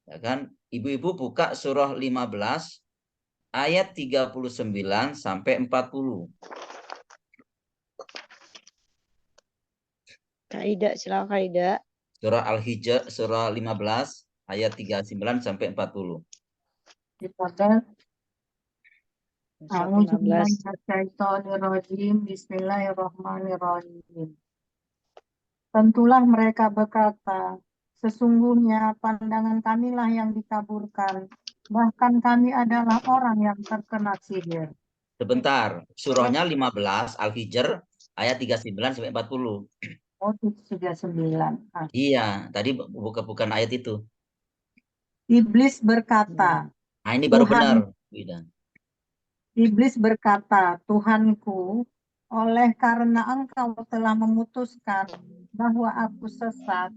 Ya kan? Ibu-ibu buka surah 15 ayat 39 sampai 40. Kaidah, silakan Kaidah. Surah Al-Hijr, surah 15 ayat 39 sampai 40. Bismillahirrahmanirrahim. Tentulah mereka berkata, sesungguhnya pandangan kamilah yang dikaburkan, bahkan kami adalah orang yang terkena sihir. Sebentar, surahnya 15 Al-Hijr ayat 39 sampai 40. Oh, 39. Iya, tadi bukan ayat itu. Iblis berkata, nah ini baru benar. Iblis berkata, Tuhanku, oleh karena engkau telah memutuskan bahwa aku sesat,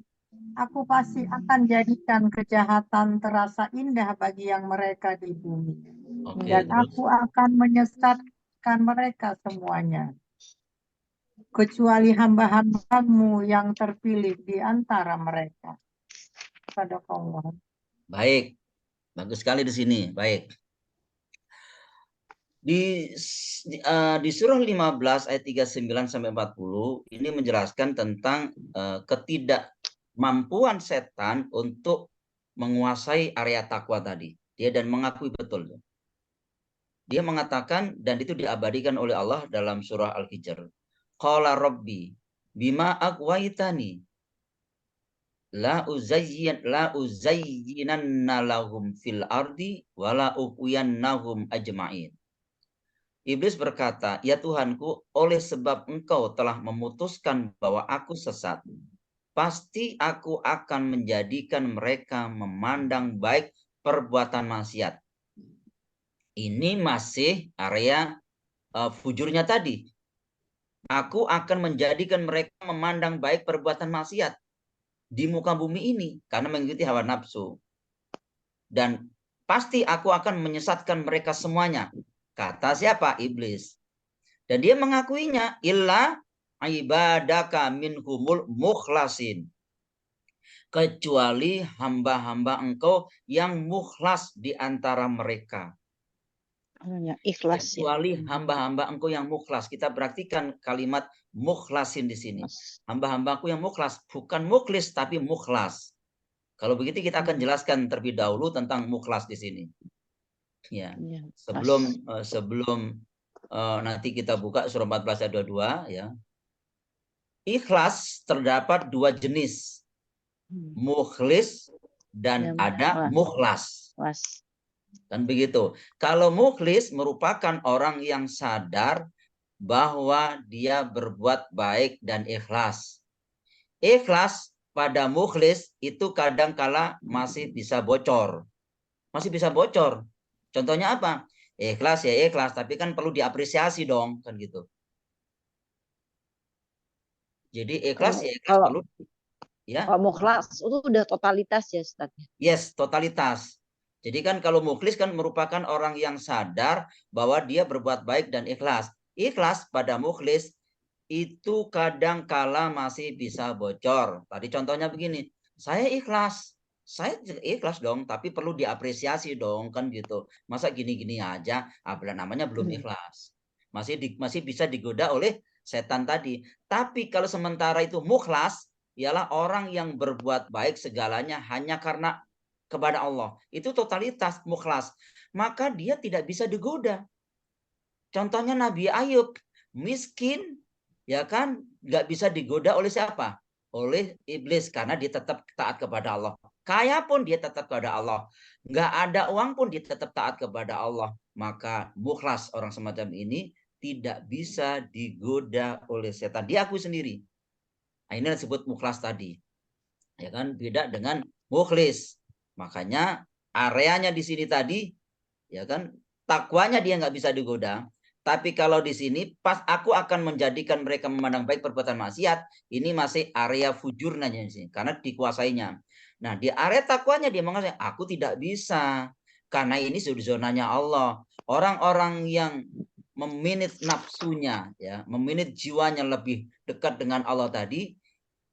aku pasti akan jadikan kejahatan terasa indah bagi yang mereka di bumi. Dan aku akan menyesatkan mereka semuanya, kecuali hamba-hambamu yang terpilih di antara mereka. Sadaqallah. Baik, bagus sekali di sini. Baik. Di surah 15 ayat 39 sampai 40 ini menjelaskan tentang ketidakmampuan setan untuk menguasai area takwa tadi. Dia dan mengakui betul. Dia mengatakan, dan itu diabadikan oleh Allah dalam surah Al-Hijr. Qala Rabbi bima aqwaitani la uzayyinanna lahum fil ardi wa la uqwiyannahum ajma'in. Iblis berkata, ya Tuhanku, oleh sebab engkau telah memutuskan bahwa aku sesat, pasti aku akan menjadikan mereka memandang baik perbuatan maksiat. Ini masih area fujurnya tadi. Aku akan menjadikan mereka memandang baik perbuatan maksiat di muka bumi ini karena mengikuti hawa nafsu. Dan pasti aku akan menyesatkan mereka semuanya. Kata siapa? Iblis. Dan dia mengakuinya, illa ibadaka minhumul mukhlasin. Kecuali hamba-hamba engkau yang mukhlas di antara mereka. Ikhlas ya. Kecuali hamba-hamba engkau yang mukhlas. Kita perhatikan kalimat mukhlasin di sini. Hamba-hambaku yang mukhlas, bukan mukhlis tapi mukhlas. Kalau begitu kita akan jelaskan terlebih dahulu tentang mukhlas di sini. Ya. Sebelum nanti kita buka surah 14 ayat 22 ya. Ikhlas terdapat dua jenis. Mukhlis dan ada mukhlas. Dan begitu. Kalau mukhlis merupakan orang yang sadar bahwa dia berbuat baik dan ikhlas. Ikhlas pada mukhlis itu kadang-kala masih bisa bocor. Masih bisa bocor. Contohnya apa? Ikhlas ya ikhlas, tapi kan perlu diapresiasi dong, kan gitu. Jadi ikhlas ya ikhlas perlu ya. Kalau mukhlas itu udah totalitas ya, Ustaz. Yes, totalitas. Jadi kan kalau mukhlis kan merupakan orang yang sadar bahwa dia berbuat baik dan ikhlas. Ikhlas pada mukhlis itu kadang kala masih bisa bocor. Tadi contohnya begini, saya ikhlas dong, tapi perlu diapresiasi dong, kan gitu. Masa gini-gini aja, namanya belum ikhlas. Masih bisa digoda oleh setan tadi. Tapi kalau sementara itu mukhlas, ialah orang yang berbuat baik segalanya hanya karena kepada Allah. Itu totalitas mukhlas. Maka dia tidak bisa digoda. Contohnya Nabi Ayub, miskin, ya kan, nggak bisa digoda oleh siapa? Oleh iblis, karena dia tetap taat kepada Allah. Kaya pun dia tetap kepada Allah. Nggak ada uang pun dia tetap taat kepada Allah. Maka mukhlas orang semacam ini tidak bisa digoda oleh setan. Dia akui sendiri. Nah, ini disebut mukhlas tadi. Ya kan, beda dengan mukhlis. Makanya areanya di sini tadi, ya kan, takwanya dia nggak bisa digoda. Tapi kalau di sini pas aku akan menjadikan mereka memandang baik perbuatan maksiat, ini masih area fujurnya di sini karena dikuasainya. Nah, di area takwanya dia mengatakan aku tidak bisa karena ini sudah zonanya Allah. Orang-orang yang meminit nafsunya, ya, meminit jiwanya lebih dekat dengan Allah tadi,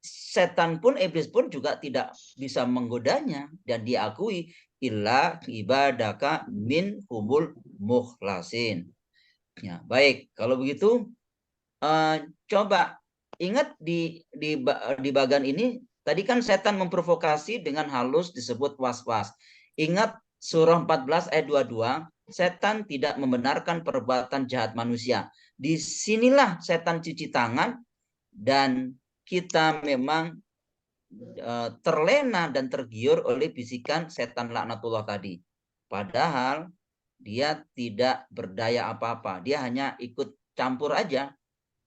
setan pun, iblis pun juga tidak bisa menggodanya dan diakui illa ibadaka min humul mukhlasin. Ya, baik. Kalau begitu coba ingat di bagian ini tadi kan setan memprovokasi dengan halus disebut was-was. Ingat surah 14 ayat 22, setan tidak membenarkan perbuatan jahat manusia. Disinilah setan cuci tangan dan kita memang terlena dan tergiur oleh bisikan setan laknatullah tadi. Padahal dia tidak berdaya apa-apa. Dia hanya ikut campur aja.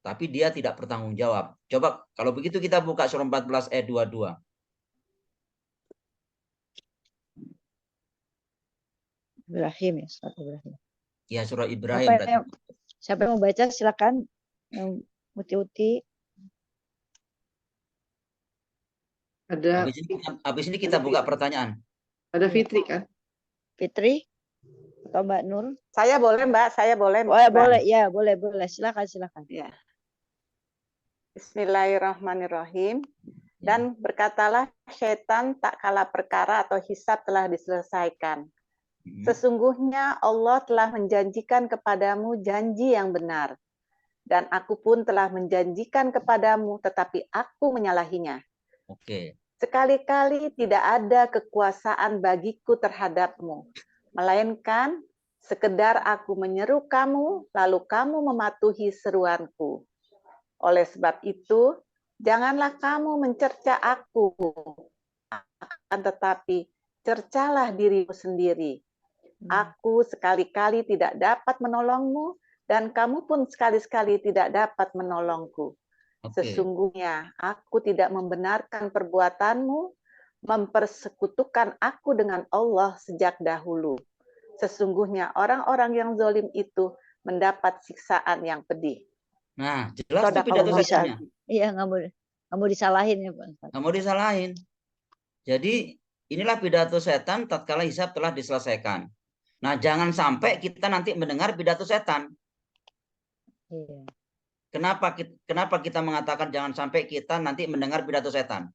Tapi dia tidak bertanggung jawab. Coba kalau begitu kita buka surah 14 ayat 22. Ibrahim ya, Ustaz Ibrahim. Ya, surah Ibrahim. Siapa yang mau baca silakan. Yang Uti-Uti. Ada. Habis ini kita buka pertanyaan. Ada Fitri kan? Fitri atau Mbak Nur? Saya boleh Mbak, saya boleh. Oh ya, boleh, ya boleh. Silakan. Ya. Bismillahirrahmanirrahim. Dan berkatalah syaitan tak kala perkara atau hisab telah diselesaikan. Sesungguhnya Allah telah menjanjikan kepadamu janji yang benar. Dan aku pun telah menjanjikan kepadamu, tetapi aku menyalahinya. Sekali-kali tidak ada kekuasaan bagiku terhadapmu, melainkan sekedar aku menyeru kamu, lalu kamu mematuhi seruanku. Oleh sebab itu, janganlah kamu mencerca aku, akan tetapi cercalah dirimu sendiri. Aku sekali-kali tidak dapat menolongmu, dan kamu pun sekali-sekali tidak dapat menolongku. Sesungguhnya aku tidak membenarkan perbuatanmu, mempersekutukan aku dengan Allah sejak dahulu. Sesungguhnya orang-orang yang zalim itu mendapat siksaan yang pedih. Nah, jelas tuh pidato Nggak bisa. setannya. Iya, nggak mau disalahin ya Pak Ustadz. Nggak mau disalahin. Jadi inilah pidato setan tatkala hisab telah diselesaikan. Nah, jangan sampai kita nanti mendengar pidato setan. Iya. Kenapa kita mengatakan jangan sampai kita nanti mendengar pidato setan?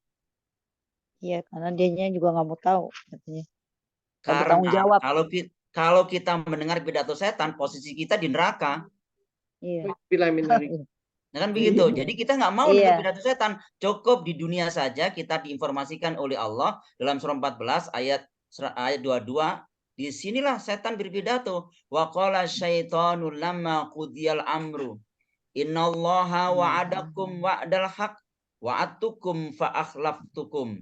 Iya, karena dianya juga nggak mau tahu katanya. Nggak Karena bertanggung jawab. kalau kita mendengar pidato setan, posisi kita di neraka. Iya. Nah, kan begitu. Jadi kita nggak mau Iya. dengar pidato setan. Cukup di dunia saja kita diinformasikan oleh Allah dalam surah 14 ayat 22. Disinilah setan berpidato. Wa qala syaitanu lamma qudiyal amru. Innallaha wa'adakum wa'dal haq wa'atukum fa'akhlaftukum.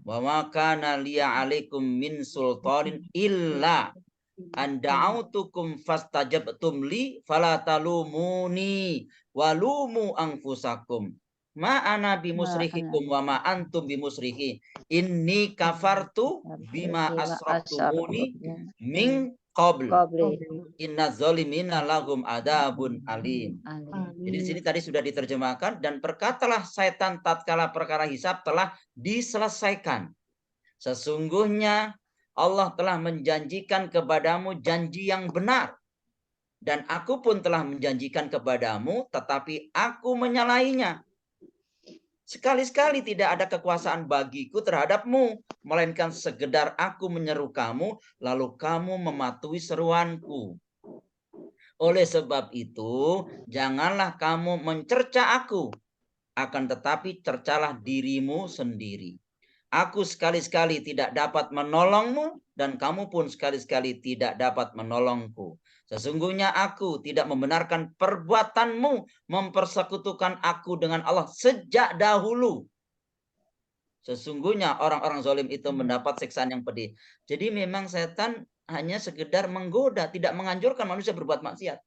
Wa ma kana liya 'alaikum min sultanin illa an da'autukum fastajabtum li fala talumuni walumu anfusakum ma ana bimusrihikum wa ma antum bimusrihi inni kafartu bima asraftumuni min qabl inna zalimina lahum adabun alim. Jadi di sini tadi sudah diterjemahkan, dan berkatalah setan tatkala perkara hisab telah diselesaikan, sesungguhnya Allah telah menjanjikan kepadamu janji yang benar, dan aku pun telah menjanjikan kepadamu, tetapi aku menyalahinya. Sekali-sekali tidak ada kekuasaan bagiku terhadapmu, melainkan sekedar aku menyeru kamu, lalu kamu mematuhi seruanku. Oleh sebab itu, janganlah kamu mencerca aku, akan tetapi cercalah dirimu sendiri. Aku sekali-sekali tidak dapat menolongmu, dan kamu pun sekali-sekali tidak dapat menolongku. Sesungguhnya aku tidak membenarkan perbuatanmu mempersekutukan aku dengan Allah sejak dahulu. Sesungguhnya orang-orang zalim itu mendapat siksaan yang pedih. Jadi memang setan hanya sekedar menggoda, tidak menganjurkan manusia berbuat maksiat.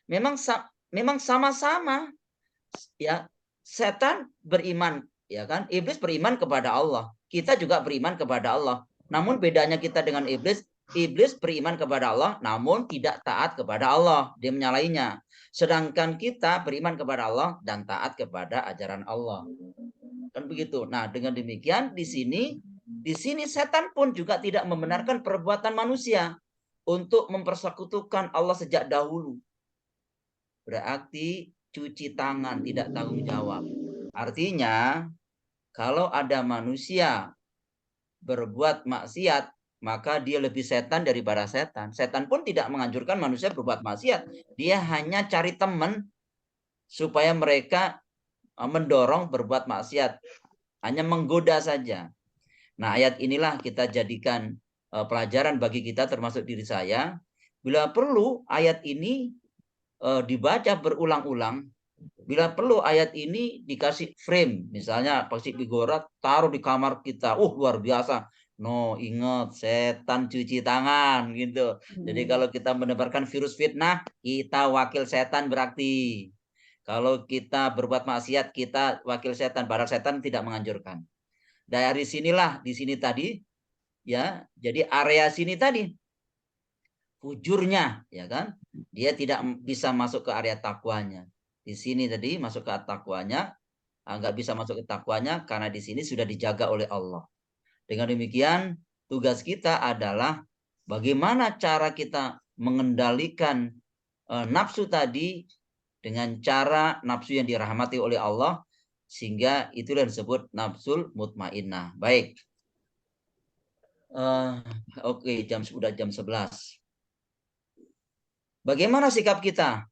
Memang sama-sama ya, setan beriman, ya kan? Iblis beriman kepada Allah. Kita juga beriman kepada Allah. Namun bedanya kita dengan iblis beriman kepada Allah namun tidak taat kepada Allah, dia menyalahinya. Sedangkan kita beriman kepada Allah dan taat kepada ajaran Allah. Kan begitu. Nah, dengan demikian di sini setan pun juga tidak membenarkan perbuatan manusia untuk mempersekutukan Allah sejak dahulu. Berarti cuci tangan, tidak tanggung jawab. Artinya, kalau ada manusia berbuat maksiat, maka dia lebih setan daripada setan. Setan pun tidak menganjurkan manusia berbuat maksiat. Dia hanya cari teman supaya mereka mendorong berbuat maksiat. Hanya menggoda saja. Nah, ayat inilah kita jadikan pelajaran bagi kita, termasuk diri saya. Bila perlu, ayat ini dibaca berulang-ulang. Bila perlu ayat ini dikasih frame, misalnya Pak Bigora taruh di kamar kita, luar biasa. No, ingat setan cuci tangan gitu. Jadi kalau kita menebarkan virus fitnah, kita wakil setan berarti. Kalau kita berbuat maksiat, kita wakil setan, padahal setan tidak menganjurkan. Dari sinilah, di sini tadi, ya, jadi area sini tadi, fujurnya, ya kan? Dia tidak bisa masuk ke area takwanya. Di sini tadi masuk ke takwanya, nggak bisa masuk ke takwanya karena di sini sudah dijaga oleh Allah. Dengan demikian, tugas kita adalah bagaimana cara kita mengendalikan nafsu tadi dengan cara nafsu yang dirahmati oleh Allah, sehingga itulah yang disebut nafsul mutmainnah. Baik. Oke, sudah jam 11. Bagaimana sikap kita?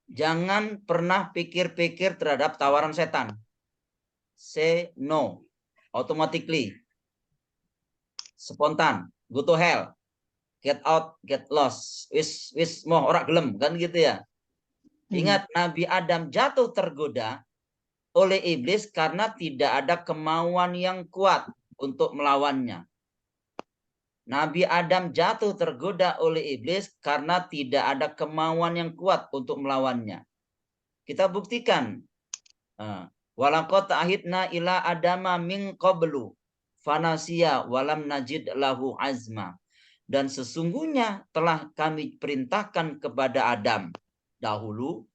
Jangan pernah pikir-pikir terhadap tawaran setan. Say no. Automatically. Spontan. Go to hell. Get out, get lost. Wis mau ora gelem, kan gitu ya. Ingat, Nabi Adam jatuh tergoda oleh iblis karena tidak ada kemauan yang kuat untuk melawannya. Nabi Adam jatuh tergoda oleh iblis karena tidak ada kemauan yang kuat untuk melawannya. Kita buktikan. Walaqad ahidna ila adama min qablu fanasiya walam najid lahu azma. Dan sesungguhnya telah kami perintahkan kepada Adam dahulu,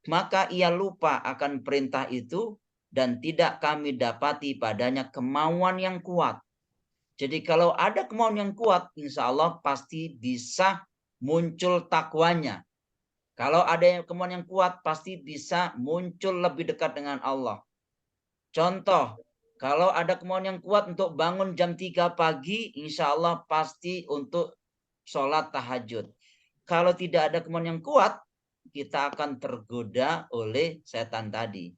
maka ia lupa akan perintah itu dan tidak kami dapati padanya kemauan yang kuat. Jadi kalau ada kemauan yang kuat, insya Allah pasti bisa muncul takwanya. Kalau ada kemauan yang kuat, pasti bisa muncul lebih dekat dengan Allah. Contoh, kalau ada kemauan yang kuat untuk bangun jam 3 pagi, insya Allah pasti untuk sholat tahajud. Kalau tidak ada kemauan yang kuat, kita akan tergoda oleh setan tadi.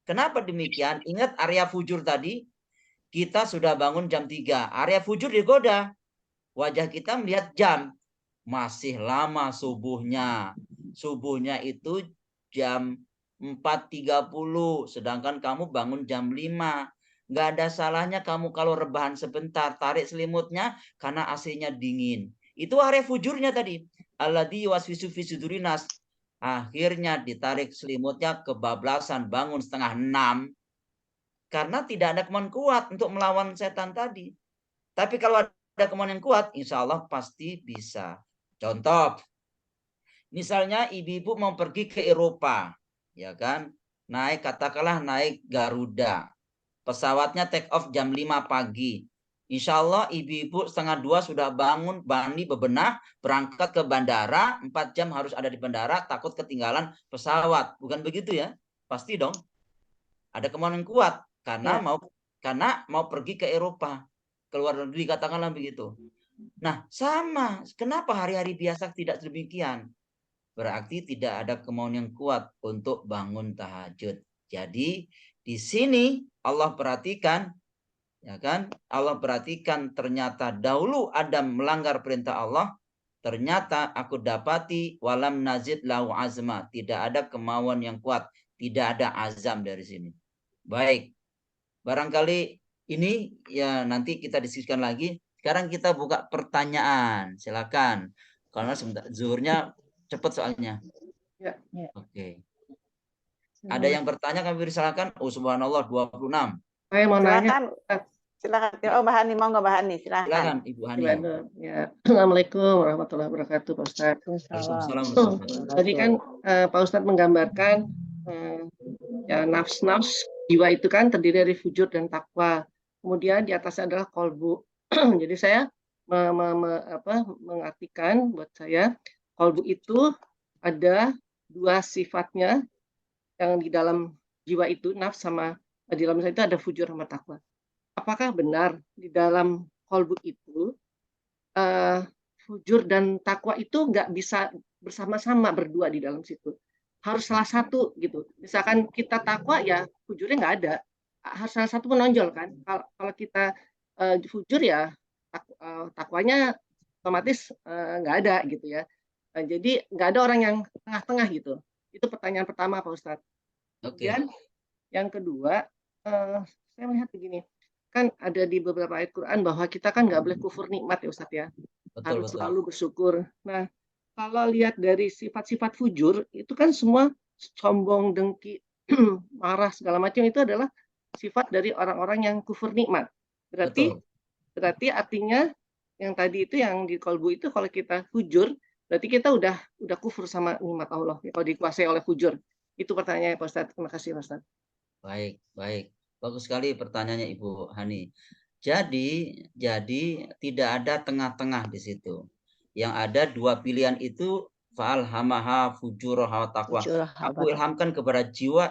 Kenapa demikian? Ingat area fujur tadi, kita sudah bangun jam 3. Area fujur digoda. Wajah kita melihat jam. Masih lama subuhnya. Subuhnya itu jam 4.30. Sedangkan kamu bangun jam 5. Nggak ada salahnya kamu kalau rebahan sebentar. Tarik selimutnya karena AC-nya dingin. Itu area fujurnya tadi. Alladzi yuwaswisu fi sudurinas. Akhirnya ditarik selimutnya kebablasan bangun 5:30. Karena tidak ada kemauan kuat untuk melawan setan tadi. Tapi kalau ada kemauan yang kuat, insya Allah pasti bisa. Contoh, misalnya ibu-ibu mau pergi ke Eropa, ya kan? Katakanlah naik Garuda. Pesawatnya take off jam 5 pagi. Insya Allah ibu-ibu 1:30 sudah bangun, mandi, bebenah, berangkat ke bandara, 4 jam harus ada di bandara, takut ketinggalan pesawat. Bukan begitu ya? Pasti dong. Ada kemauan yang kuat karena mau pergi ke Eropa, keluar negeri, katakanlah begitu. Nah, sama. Kenapa hari-hari biasa tidak demikian? Berarti tidak ada kemauan yang kuat untuk bangun tahajud. Jadi di sini Allah perhatikan, ya kan? Allah perhatikan ternyata dahulu Adam melanggar perintah Allah. Ternyata aku dapati walam nazid lahu azma. Tidak ada kemauan yang kuat. Tidak ada azam dari sini. Baik. Barangkali ini ya nanti kita diskusikan lagi. Sekarang kita buka pertanyaan. Silakan. Karena sebentar zuhurnya cepat soalnya. Ya. Oke. Ada yang bertanya, kami silakan. Oh subhanallah 26. Saya mau nanya. Silakan. Oh Mbak Hani, mau nggak Mbak Hani? Silakan Ibu Hani. Ya. Assalamualaikum warahmatullahi wabarakatuh Pak Ustadz. Waalaikumsalam. Tadi kan Pak Ustadz menggambarkan ya nafs jiwa itu kan terdiri dari fujur dan takwa. Kemudian di atasnya adalah kolbu. Jadi saya mengartikan buat saya kolbu itu ada 2 sifatnya yang di dalam jiwa itu, nafs sama di dalam itu ada fujur sama takwa. Apakah benar di dalam kolbu itu fujur dan takwa itu nggak bisa bersama-sama berdua di dalam situ? Harus salah satu gitu. Misalkan kita takwa ya fujurnya nggak ada. Harus salah satu menonjol kan. Kalau kita fujur ya takwanya otomatis nggak ada gitu ya. Jadi nggak ada orang yang tengah-tengah gitu. Itu pertanyaan pertama Pak Ustadz. Kemudian yang kedua, saya melihat begini, kan ada di beberapa ayat Quran bahwa kita kan nggak boleh kufur nikmat ya Ustadz ya. Harus selalu bersyukur. Nah, kalau lihat dari sifat-sifat fujur, itu kan semua sombong, dengki, marah, segala macam itu adalah sifat dari orang-orang yang kufur nikmat. Berarti artinya yang tadi itu yang di kolbu itu kalau kita fujur, berarti kita udah kufur sama nikmat Allah kalau dikuasai oleh fujur. Itu pertanyaannya Pak Ustadz. Terima kasih Pak Ustadz. Baik. Bagus sekali pertanyaannya Ibu Hani. Jadi tidak ada tengah-tengah di situ. Yang ada 2 pilihan itu fa'alhamaha fujuraha taqwa. Aku ilhamkan kepada jiwa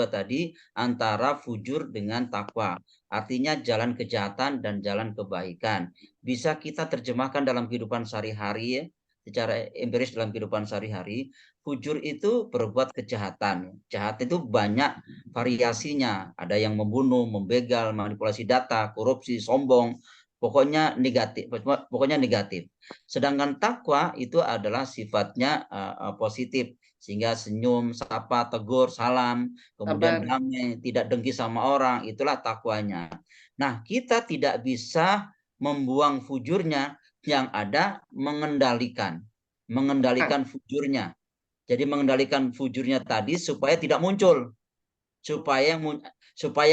tadi antara fujur dengan takwa. Artinya jalan kejahatan dan jalan kebaikan. Bisa kita terjemahkan dalam kehidupan sehari-hari ya. Secara empiris dalam kehidupan sehari-hari, fujur itu berbuat kejahatan. Jahat itu banyak variasinya. Ada yang membunuh, membegal, manipulasi data, korupsi, sombong. Pokoknya negatif. Sedangkan takwa itu adalah sifatnya positif. Sehingga senyum, sapa, tegur, salam, kemudian damai, tidak dengki sama orang. Itulah takwanya. Nah, kita tidak bisa membuang fujurnya. Yang ada mengendalikan fujurnya. Jadi mengendalikan fujurnya tadi supaya tidak muncul, supaya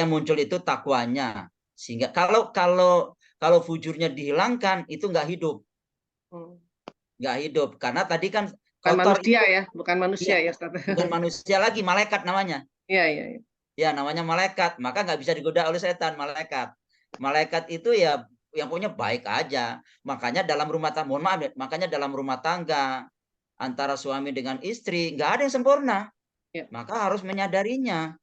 muncul itu takwanya. Sehingga kalau fujurnya dihilangkan itu nggak hidup. Nggak hidup. Karena tadi kan Bukan kotor manusia itu, ya, bukan manusia iya, ya, Ustaz. bukan manusia lagi, malaikat namanya. Iya, iya, iya. Ya, namanya malaikat. Maka nggak bisa digoda oleh setan, malaikat. Malaikat itu ya yang punya baik aja. Makanya dalam rumah tangga, mohon maaf, makanya dalam rumah tangga antara suami dengan istri nggak ada yang sempurna. Ya. Maka harus menyadarinya.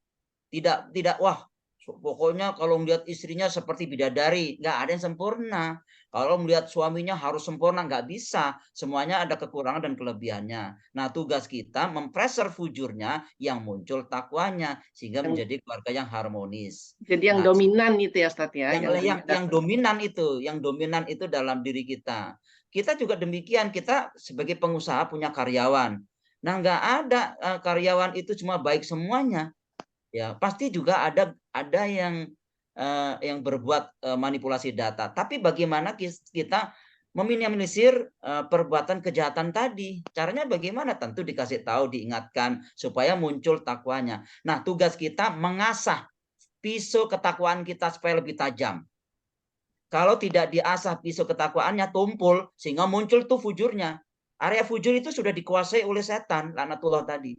Tidak wah, pokoknya kalau melihat istrinya seperti bidadari, nggak ada yang sempurna. Kalau melihat suaminya harus sempurna, nggak bisa. Semuanya ada kekurangan dan kelebihannya. Nah, tugas kita mempreser fujurnya yang muncul takwanya, sehingga menjadi keluarga yang harmonis. Jadi yang Nah, dominan itu ya, Ustaz ya. yang dominan itu dalam diri kita. Kita juga demikian, kita sebagai pengusaha punya karyawan. Nah, nggak ada karyawan itu cuma baik semuanya. Ya, pasti juga ada yang berbuat manipulasi data. Tapi bagaimana kita meminimalisir perbuatan kejahatan tadi? Caranya bagaimana? Tentu dikasih tahu, diingatkan supaya muncul takwanya. Nah, tugas kita mengasah pisau ketakwaan kita supaya lebih tajam. Kalau tidak diasah pisau ketakwaannya, tumpul sehingga muncul tuh fujurnya. Area fujur itu sudah dikuasai oleh setan, laknatullah tadi.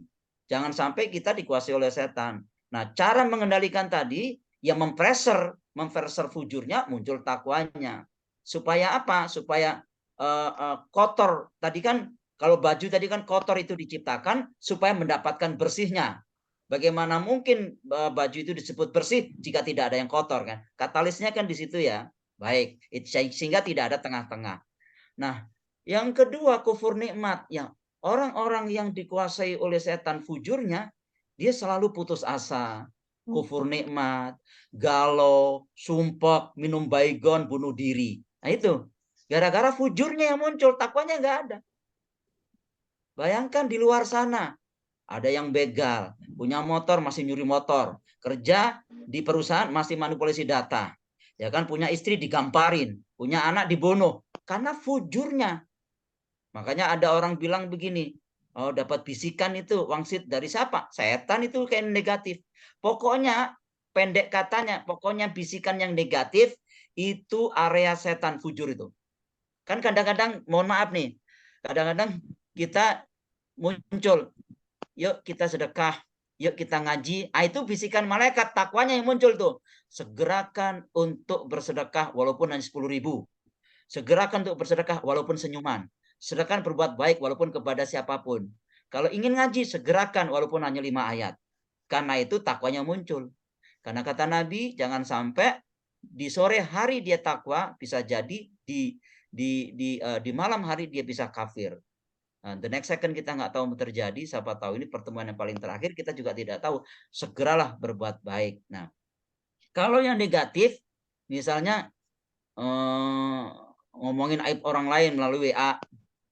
Jangan sampai kita dikuasai oleh setan. Nah, cara mengendalikan tadi yang mempreser fujurnya, muncul takwanya. Supaya apa? Supaya kotor. Tadi kan kalau baju tadi kan kotor itu diciptakan supaya mendapatkan bersihnya. Bagaimana mungkin baju itu disebut bersih jika tidak ada yang kotor kan? Katalisnya kan di situ ya. Baik, sehingga tidak ada tengah-tengah. Nah, yang kedua kufur nikmat. Ya, orang-orang yang dikuasai oleh setan fujurnya, dia selalu putus asa, kufur nikmat, galau, sumpah, minum baygon, bunuh diri. Nah itu, gara-gara fujurnya yang muncul, takwanya nggak ada. Bayangkan di luar sana, ada yang begal, punya motor masih nyuri motor, kerja di perusahaan masih manipulasi data, ya kan, punya istri digamparin, punya anak dibunuh, karena fujurnya. Makanya ada orang bilang begini, oh dapat bisikan itu wangsit dari siapa? Setan itu kayak negatif. Pokoknya pendek katanya, pokoknya bisikan yang negatif itu area setan fujur itu. Kan kadang-kadang, mohon maaf nih, kadang-kadang kita muncul, yuk kita sedekah, yuk kita ngaji. Itu bisikan malaikat takwanya yang muncul tuh. Segerakan untuk bersedekah walaupun hanya 10.000. Segerakan untuk bersedekah walaupun senyuman. Sedekah berbuat baik walaupun kepada siapapun. Kalau ingin ngaji, segerakan walaupun hanya 5 ayat. Karena itu takwanya muncul. Karena kata Nabi, jangan sampai di sore hari dia takwa, bisa jadi di malam hari dia bisa kafir. Nah, the next second kita nggak tahu terjadi, siapa tahu ini pertemuan yang paling terakhir, kita juga tidak tahu. Segeralah berbuat baik. Nah, kalau yang negatif, misalnya ngomongin aib orang lain melalui WA,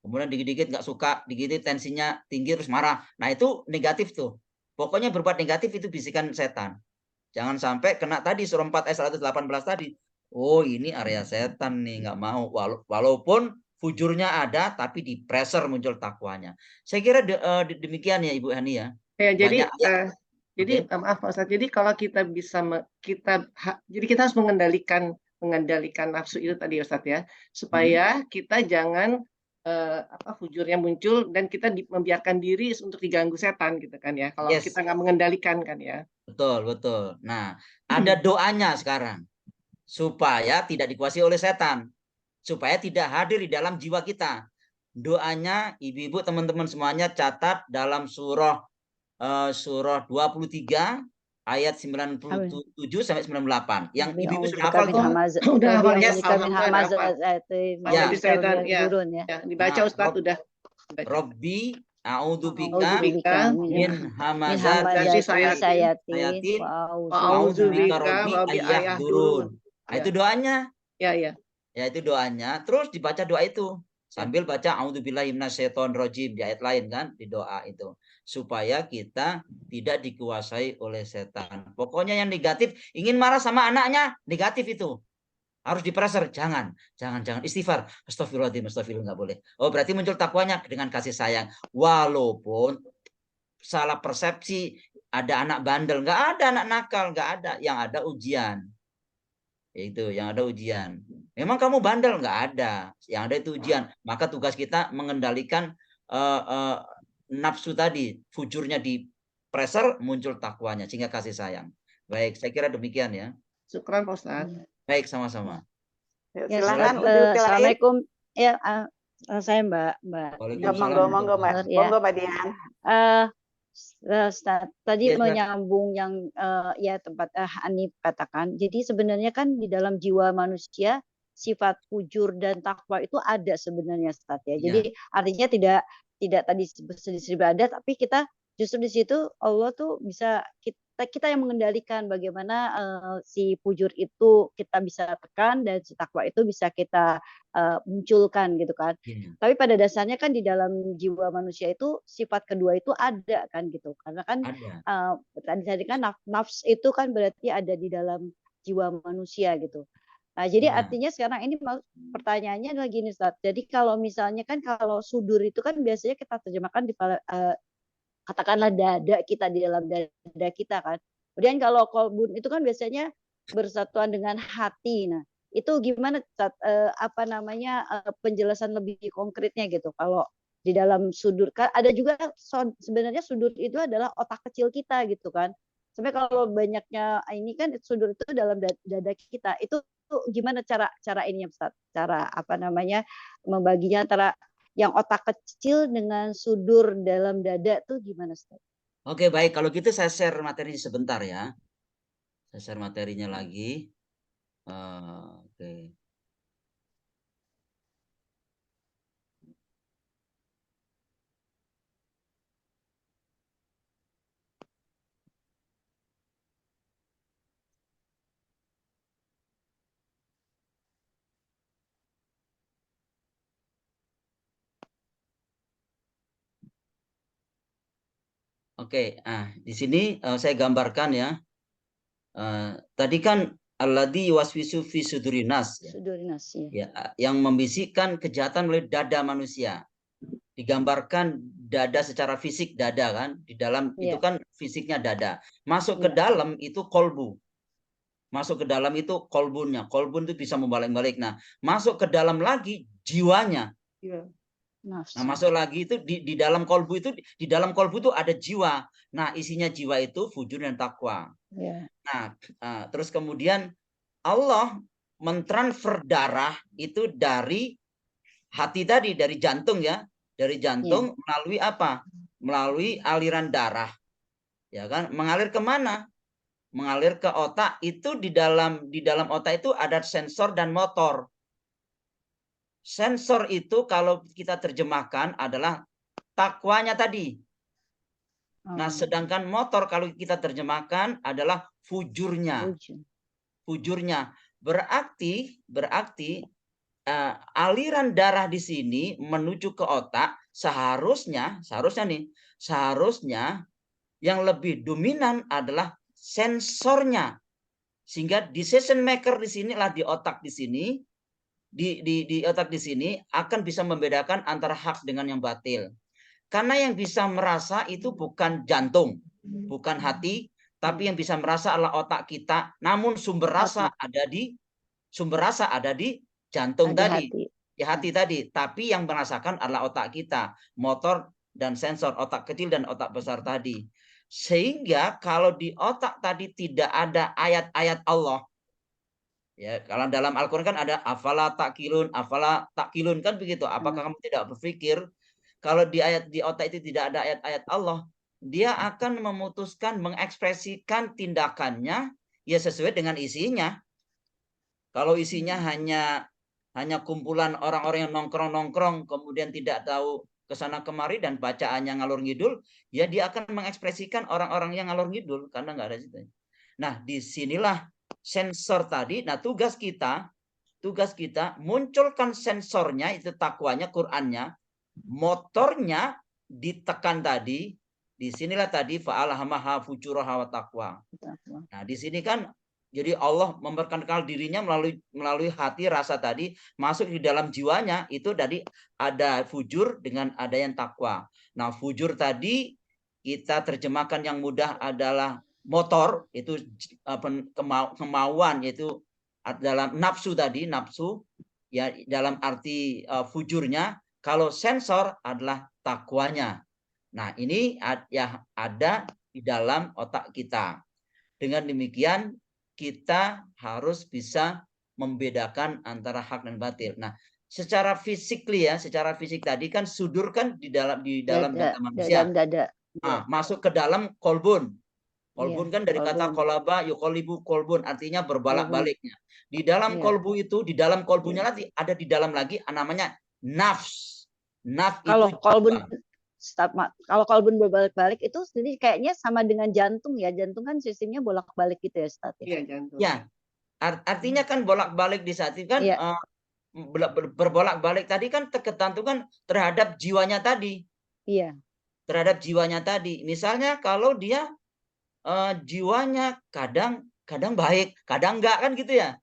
kemudian dikit-dikit nggak suka, dikit tensinya tinggi terus marah. Nah itu negatif tuh. Pokoknya berbuat negatif itu bisikan setan. Jangan sampai kena tadi surah 4 ayat 118 tadi. Oh ini area setan nih, nggak mau. Walaupun fujurnya ada, tapi di pressure muncul takwanya. Saya kira demikian ya Ibu Hani ya. Ya, jadi okay. Maaf Pak Ustadz. Jadi kalau kita bisa jadi kita harus mengendalikan nafsu itu tadi Ustadz ya, supaya kita jangan fujurnya muncul dan kita membiarkan diri untuk diganggu setan gitu kan ya. Kalau kita nggak mengendalikan kan ya. Betul. Nah, ada doanya sekarang supaya tidak dikuasai oleh setan, supaya tidak hadir di dalam jiwa kita. Doanya ibu-ibu teman-teman semuanya catat dalam surah 23 ayat 97 sampai 98. Yang ibu-ibu sudah hafal itu? Sudah hafal ya. Ya. Dibaca Ustaz udah. Robbi a'udzubika min hamazati sayatin wa a'udzubika rabbi ayahdurun. Nah, itu doanya. Ya, itu doanya. Terus dibaca doa itu sambil baca a'udzubillahi minasyaitonirrajim di ayat lain kan, di doa itu. Supaya kita tidak dikuasai oleh setan. Pokoknya yang negatif, ingin marah sama anaknya, negatif itu. Harus dipressure, jangan istighfar, astagfirullahaladzim, nggak boleh. Oh berarti muncul takwanya dengan kasih sayang. Walaupun salah persepsi, ada anak bandel, nggak ada anak nakal, nggak ada, yang ada ujian. Yaitu yang ada ujian. Memang kamu bandel? Nggak ada. Yang ada itu ujian. Maka tugas kita mengendalikan nafsu tadi, fujurnya di pressure, muncul takwanya sehingga kasih sayang. Baik, saya kira demikian ya. Syukran Pak Ustadz. Baik, sama-sama. Ya, Ya, silakan Ustadz, Udil Lain. Assalamualaikum. Ya, saya Mbak. Ya, monggo Mbak. Ya. Monggo Mbak Dian. Tadi Ya, menyambung yang ya tempat Hanif katakan. Jadi sebenarnya kan di dalam jiwa manusia sifat fujur dan takwa itu ada sebenarnya, Ustaz ya. Jadi artinya tidak tadi disebut ada, tapi kita justru di situ Allah tuh bisa kita yang mengendalikan bagaimana si fujur itu kita bisa tekan dan si takwa itu bisa kita munculkan gitu kan. Tapi pada dasarnya kan di dalam jiwa manusia itu sifat kedua itu ada kan gitu. Karena kan tadi kan nafs itu kan berarti ada di dalam jiwa manusia gitu. Nah, jadi artinya sekarang ini pertanyaannya adalah gini, Ustaz. Jadi kalau misalnya kan kalau sudur itu kan biasanya kita terjemahkan di katakanlah dada kita, di dalam dada kita kan. Kemudian kalau kolbun itu kan biasanya bersatuan dengan hati. Nah, itu gimana penjelasan lebih konkretnya gitu. Kalau di dalam sudur kan ada juga sebenarnya sudur itu adalah otak kecil kita gitu kan. Sampai kalau banyaknya ini kan sudur itu dalam dada kita. Itu gimana cara ininya, Ustaz? Cara membaginya antara yang otak kecil dengan sudur dalam dada tuh gimana, Ustaz? Oke, baik. Kalau gitu saya share materi sebentar ya. Saya share materinya lagi. Oke. Oke, di sini saya gambarkan ya. Tadi kan alladzi yuwaswisu fi sudurinas. Sudurinas ya. Yang membisikkan kejahatan melalui dada manusia. Digambarkan dada secara fisik dada kan, di dalam itu kan fisiknya dada. Masuk ke dalam itu kolbu. Masuk ke dalam itu kolbunnya. Kolbun itu bisa membalik-balik. Nah, masuk ke dalam lagi jiwanya. Nah, masuk lagi itu di dalam kolbu itu, di dalam kolbu itu ada jiwa. Nah, isinya jiwa itu fujur dan takwa. Nah, terus kemudian Allah mentransfer darah itu dari hati tadi, dari jantung ya, dari jantung melalui apa? Melalui aliran darah, ya kan? Mengalir kemana? Mengalir ke otak. Itu di dalam otak itu ada sensor dan motor. Sensor itu kalau kita terjemahkan adalah takwanya tadi. Nah, sedangkan motor kalau kita terjemahkan adalah fujurnya. Fujurnya berarti aliran darah di sini menuju ke otak seharusnya yang lebih dominan adalah sensornya. Sehingga decision maker di sinilah di otak di sini. Di otak di sini akan bisa membedakan antara hak dengan yang batil. Karena yang bisa merasa itu bukan jantung, bukan hati, tapi yang bisa merasa adalah otak kita. Namun sumber rasa ada di jantung tadi, di hati tadi. Tapi yang merasakan adalah otak kita, motor dan sensor, otak kecil dan otak besar tadi. Sehingga kalau di otak tadi tidak ada ayat-ayat Allah, ya, kalau dalam Al-Quran kan ada afala takilun kan begitu. Apakah kamu tidak berpikir? Kalau di otak itu tidak ada ayat-ayat Allah, dia akan memutuskan mengekspresikan tindakannya ya sesuai dengan isinya. Kalau isinya hanya kumpulan orang-orang yang nongkrong-nongkrong kemudian tidak tahu kesana kemari dan bacaannya ngalur ngidul, ya dia akan mengekspresikan orang-orang yang ngalur ngidul karena nggak ada situ. Nah, disinilah sensor tadi. Nah, tugas kita munculkan sensornya, itu takwanya, Qur'annya, motornya ditekan tadi. Disinilah tadi fa'alhamaha fujuraha wa taqwa. Nah, di sini kan jadi Allah memperkenalkan dirinya melalui hati, rasa tadi, masuk di dalam jiwanya, itu tadi ada fujur dengan ada yang takwa. Nah, fujur tadi kita terjemahkan yang mudah adalah motor, itu kemauan, yaitu dalam nafsu tadi, nafsu ya dalam arti fujurnya, kalau sensor adalah takwanya. Nah, ini ya ada di dalam otak kita. Dengan demikian kita harus bisa membedakan antara hak dan batil. Nah, secara fisik ya, secara fisik tadi kan sudur kan di dalam dada manusia. Dalam dada. Nah, masuk ke dalam kolbun. Kolbun kan dari kata kolaba, yukolibu kolbun, artinya berbolak-baliknya. Di dalam kolbu itu, di dalam kolbunya lagi, ada di dalam lagi namanya nafs. Nafs kalau itu kalau kolbun berbalik-balik itu jadi kayaknya sama dengan jantung ya. Jantung kan sistemnya bolak-balik gitu ya, Ustaz. Iya, jantung. Ya, artinya kan bolak-balik di saat itu kan berbolak-balik tadi kan tergantung terhadap jiwanya tadi. Iya. Terhadap jiwanya tadi. Misalnya kalau dia jiwanya kadang baik, kadang enggak kan gitu ya.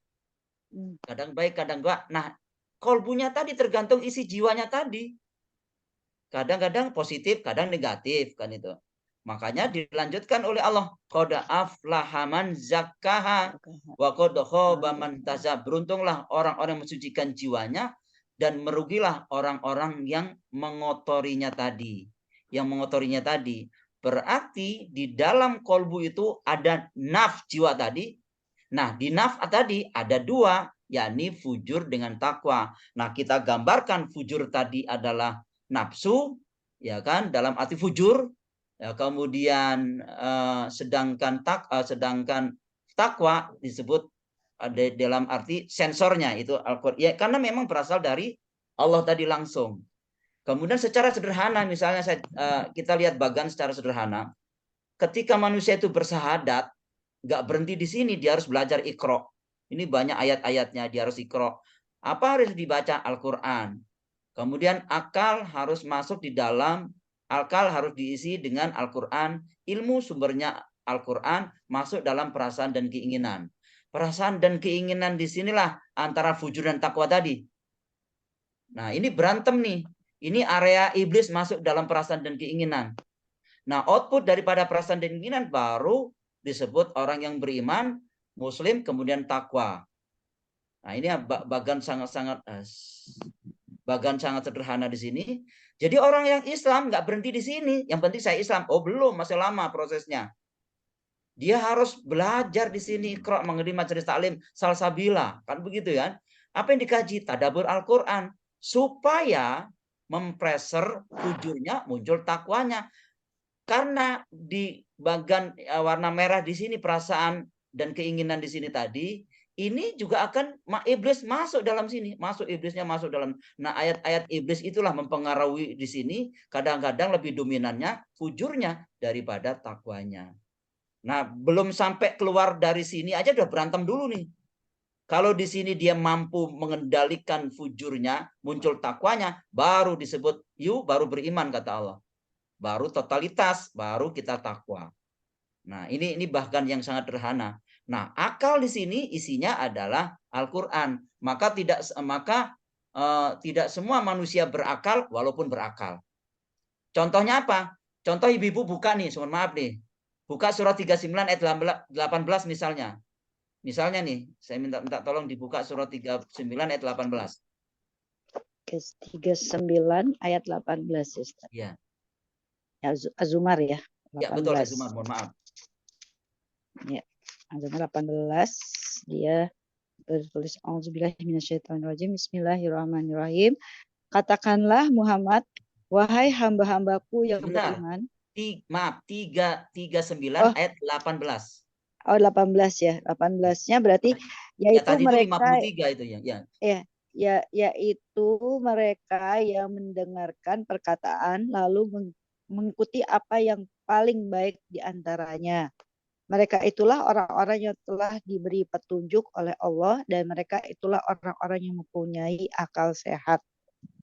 Kadang baik, kadang enggak. Nah, kolbunya tadi tergantung isi jiwanya tadi. Kadang-kadang positif, kadang negatif kan itu. Makanya dilanjutkan oleh Allah, qad aflaha man zakkaha wa qad khaba man tazab. Beruntunglah orang-orang yang mensucikan jiwanya dan merugilah orang-orang yang mengotorinya tadi. Yang mengotorinya tadi. Berarti di dalam kolbu itu ada naf jiwa tadi. Nah, di naf tadi ada dua, yakni fujur dengan takwa. Nah, kita gambarkan fujur tadi adalah nafsu, ya kan, dalam arti fujur. Ya, kemudian sedangkan takwa disebut ada dalam arti sensornya itu Al-Qur'an. Ya, karena memang berasal dari Allah tadi langsung. Kemudian secara sederhana, misalnya kita lihat bagan secara sederhana. Ketika manusia itu bersahadat, nggak berhenti di sini, dia harus belajar Iqra. Ini banyak ayat-ayatnya, dia harus Iqra. Apa harus dibaca? Al-Quran. Kemudian akal harus masuk di dalam, akal harus diisi dengan Al-Quran. Ilmu sumbernya Al-Quran masuk dalam perasaan dan keinginan. Perasaan dan keinginan di sinilah antara fujur dan takwa tadi. Nah, ini berantem nih. Ini area iblis masuk dalam perasaan dan keinginan. Nah, output daripada perasaan dan keinginan baru disebut orang yang beriman, muslim, kemudian takwa. Nah, ini bagan sangat sederhana di sini. Jadi orang yang Islam nggak berhenti di sini. Yang penting saya Islam. Oh, belum, masih lama prosesnya. Dia harus belajar di sini, Iqra, mengerti majelis taklim, salsabila, kan begitu kan? Apa yang dikaji? Tadabbur Al-Qur'an supaya mempreser fujurnya, muncul takwanya. Karena di bagian warna merah di sini perasaan dan keinginan di sini tadi, ini juga akan iblis masuk dalam sini, iblisnya masuk dalam. Nah, ayat-ayat iblis itulah mempengaruhi di sini, kadang-kadang lebih dominannya fujurnya daripada takwanya. Nah, belum sampai keluar dari sini aja udah berantem dulu nih. Kalau di sini dia mampu mengendalikan fujurnya, muncul takwanya, baru disebut baru beriman kata Allah. Baru totalitas, baru kita takwa. Nah, ini bahkan yang sangat sederhana. Nah, akal di sini isinya adalah Al-Qur'an. Maka tidak semua manusia berakal walaupun berakal. Contohnya apa? Contoh ibu-ibu buka nih, mohon maaf nih. Buka surat 39 ayat 18 misalnya. Misalnya nih, saya minta tolong dibuka surat 39 ayat 18. 39 ayat 18 Ustaz. Iya. Az-Zumar ya. 18. Ya, betul Az-Zumar, mohon maaf. Ya, Az-Zumar 18 dia bertulis auzubillahi minasyaitonirrajim. Bismillahirrahmanirrahim. Katakanlah Muhammad, wahai hamba-hambaku yang beriman. 39 ayat 18. Oh, 18 ya. 18-nya berarti yaitu tadi mereka itu 53 itu ya. Yaitu mereka yang mendengarkan perkataan lalu mengikuti apa yang paling baik di antaranya. Mereka itulah orang-orang yang telah diberi petunjuk oleh Allah dan mereka itulah orang-orang yang mempunyai akal sehat.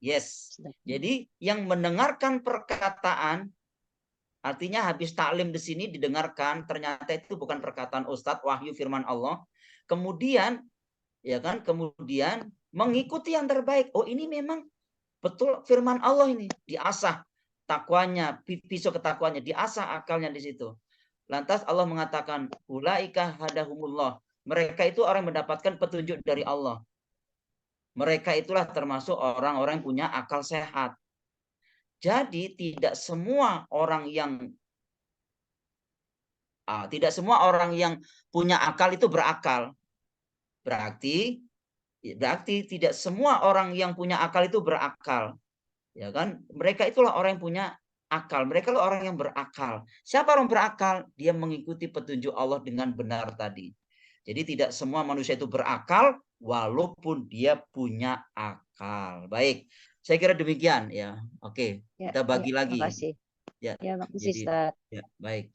Yes. Jadi yang mendengarkan perkataan artinya habis taklim di sini didengarkan, ternyata itu bukan perkataan Ustadz, wahyu firman Allah. Kemudian kemudian mengikuti yang terbaik. Oh, ini memang betul firman Allah ini, diasah takwanya, pisau ketakwanya, diasah akalnya di situ. Lantas Allah mengatakan, ulaika hadahumullah. mereka itu orang yang mendapatkan petunjuk dari Allah. Mereka itulah termasuk orang-orang yang punya akal sehat. Jadi tidak semua orang yang punya akal itu berakal. Berarti tidak semua orang yang punya akal itu berakal. Ya kan? Mereka itulah orang yang punya akal. Mereka adalah orang yang berakal. Siapa orang berakal? Dia mengikuti petunjuk Allah dengan benar tadi. Jadi tidak semua manusia itu berakal walaupun dia punya akal. Baik, saya kira demikian ya. Oke, kita bagi lagi. Makasih. Ya, makasih jadi, Ustaz. ya, baik.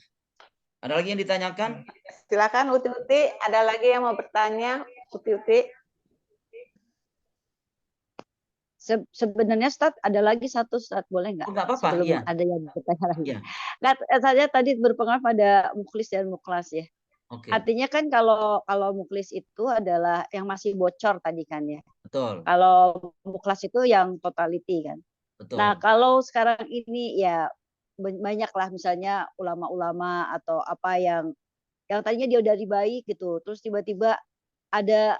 Ada lagi yang ditanyakan? Silakan Uti. Ada lagi yang mau bertanya? Uti. Sebenarnya Ustaz ada lagi satu Ustaz, boleh nggak? Nggak apa-apa, sebelum ya. ada yang bertanya lagi. Ya. Nah, saya tadi berpengaruh pada mukhlis dan mukhlas ya. Okay. Artinya kan kalau mukhlis itu adalah yang masih bocor tadi kan ya. Betul. Kalau mukhlas itu yang totality kan. Betul. Nah kalau sekarang ini ya banyak lah misalnya ulama-ulama atau apa yang tadinya dia udah baik gitu, terus tiba-tiba ada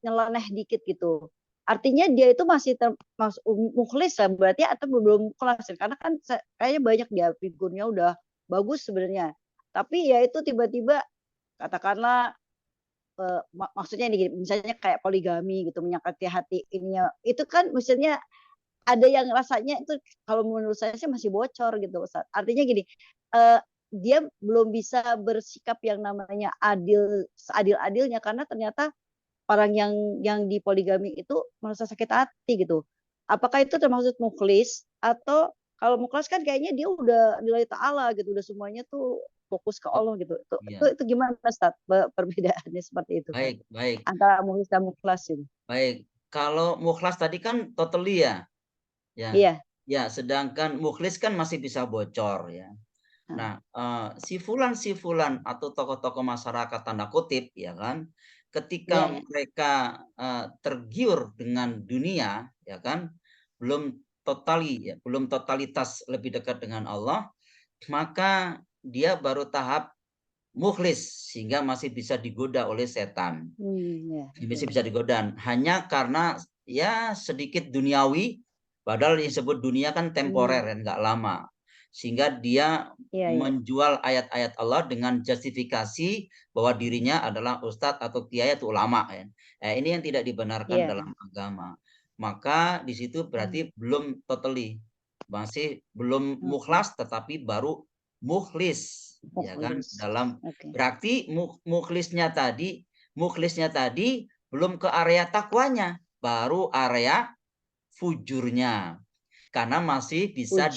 nyeleneh dikit gitu. Artinya dia itu masih termasuk mukhlis lah berarti atau belum mukhlas karena kan kayaknya banyak dia figurnya udah bagus sebenarnya. Tapi ya itu tiba-tiba katakanlah maksudnya ini misalnya kayak poligami gitu menyakiti hati ininya itu kan maksudnya ada yang rasanya itu kalau menurut saya sih masih bocor gitu Ustaz. Artinya gini dia belum bisa bersikap yang namanya seadil-adilnya karena ternyata orang yang di poligami itu merasa sakit hati gitu. Apakah itu termasuk mukhlis atau kalau mukhlas kan kayaknya dia udah nilai ta'ala gitu udah semuanya tuh fokus ke Allah gitu. Itu gimana Ustaz perbedaannya seperti itu? Baik. Antara mukhlis dan mukhlas itu. Baik. Kalau mukhlas tadi kan totally ya. Iya. Ya, sedangkan mukhlis kan masih bisa bocor ya. Nah, si fulan atau tokoh-tokoh masyarakat tanda kutip ya kan, ketika mereka tergiur dengan dunia ya kan, belum totalitas lebih dekat dengan Allah, maka dia baru tahap mukhlis sehingga masih bisa digoda oleh setan. Masih bisa digoda hanya karena ya sedikit duniawi, padahal disebut dunia kan temporer dan nggak lama. Sehingga dia menjual ayat-ayat Allah dengan justifikasi bahwa dirinya adalah ustadz atau kiai atau ulama ya. Ini yang tidak dibenarkan dalam agama. Maka di situ berarti belum totally, masih belum mukhlas tetapi baru mukhlis. Ya kan dalam berarti mukhlisnya tadi belum ke area takwanya, baru area fujurnya karena masih bisa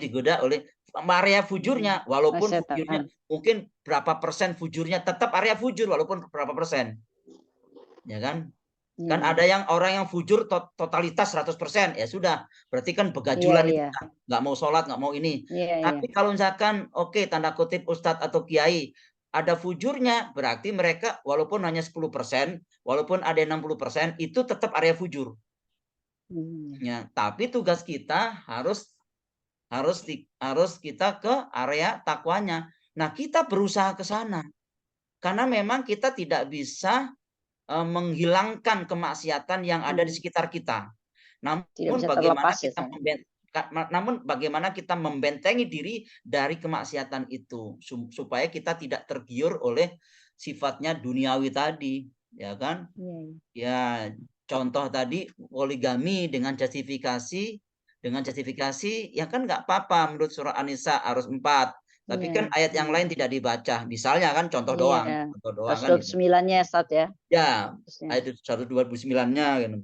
digoda oleh area fujurnya walaupun fujurnya mungkin berapa persen fujurnya tetap area fujur walaupun berapa persen ya kan. Kan ada yang orang yang fujur totalitas 100% ya sudah berarti kan begajulan itu nggak mau sholat nggak mau ini. Tapi kalau misalkan tanda kutip ustadz atau kiai ada fujurnya berarti mereka walaupun hanya 10% walaupun ada 60% itu tetap area fujur. Ya, tapi tugas kita harus kita ke area takwanya. Nah kita berusaha ke sana karena memang kita tidak bisa menghilangkan kemaksiatan yang ada di sekitar kita. Namun bagaimana kita membentengi diri dari kemaksiatan itu supaya kita tidak tergiur oleh sifatnya duniawi tadi, ya kan? Ya, contoh tadi poligami dengan justifikasi ya kan nggak apa-apa menurut surah An-Nisa harus 4. Tapi kan ayat yang lain tidak dibaca. Misalnya kan contoh doang. Contoh doang kan. 129-nya Ustaz ya. Ya, ayat 129-nya kan.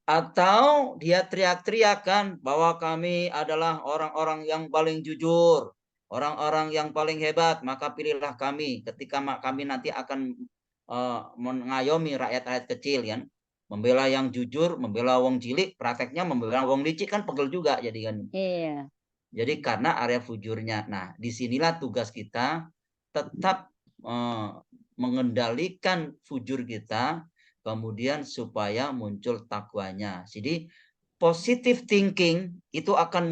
Atau dia teriak-teriak kan bahwa kami adalah orang-orang yang paling jujur, orang-orang yang paling hebat, maka pilihlah kami ketika kami nanti akan mengayomi rakyat-rakyat kecil kan. Membela yang jujur, membela wong cilik, prakteknya membela wong licik kan pegel juga jadi kan. Iya. Jadi karena area fujurnya. Nah, disinilah tugas kita tetap mengendalikan fujur kita, kemudian supaya muncul takwanya. Jadi positive thinking itu akan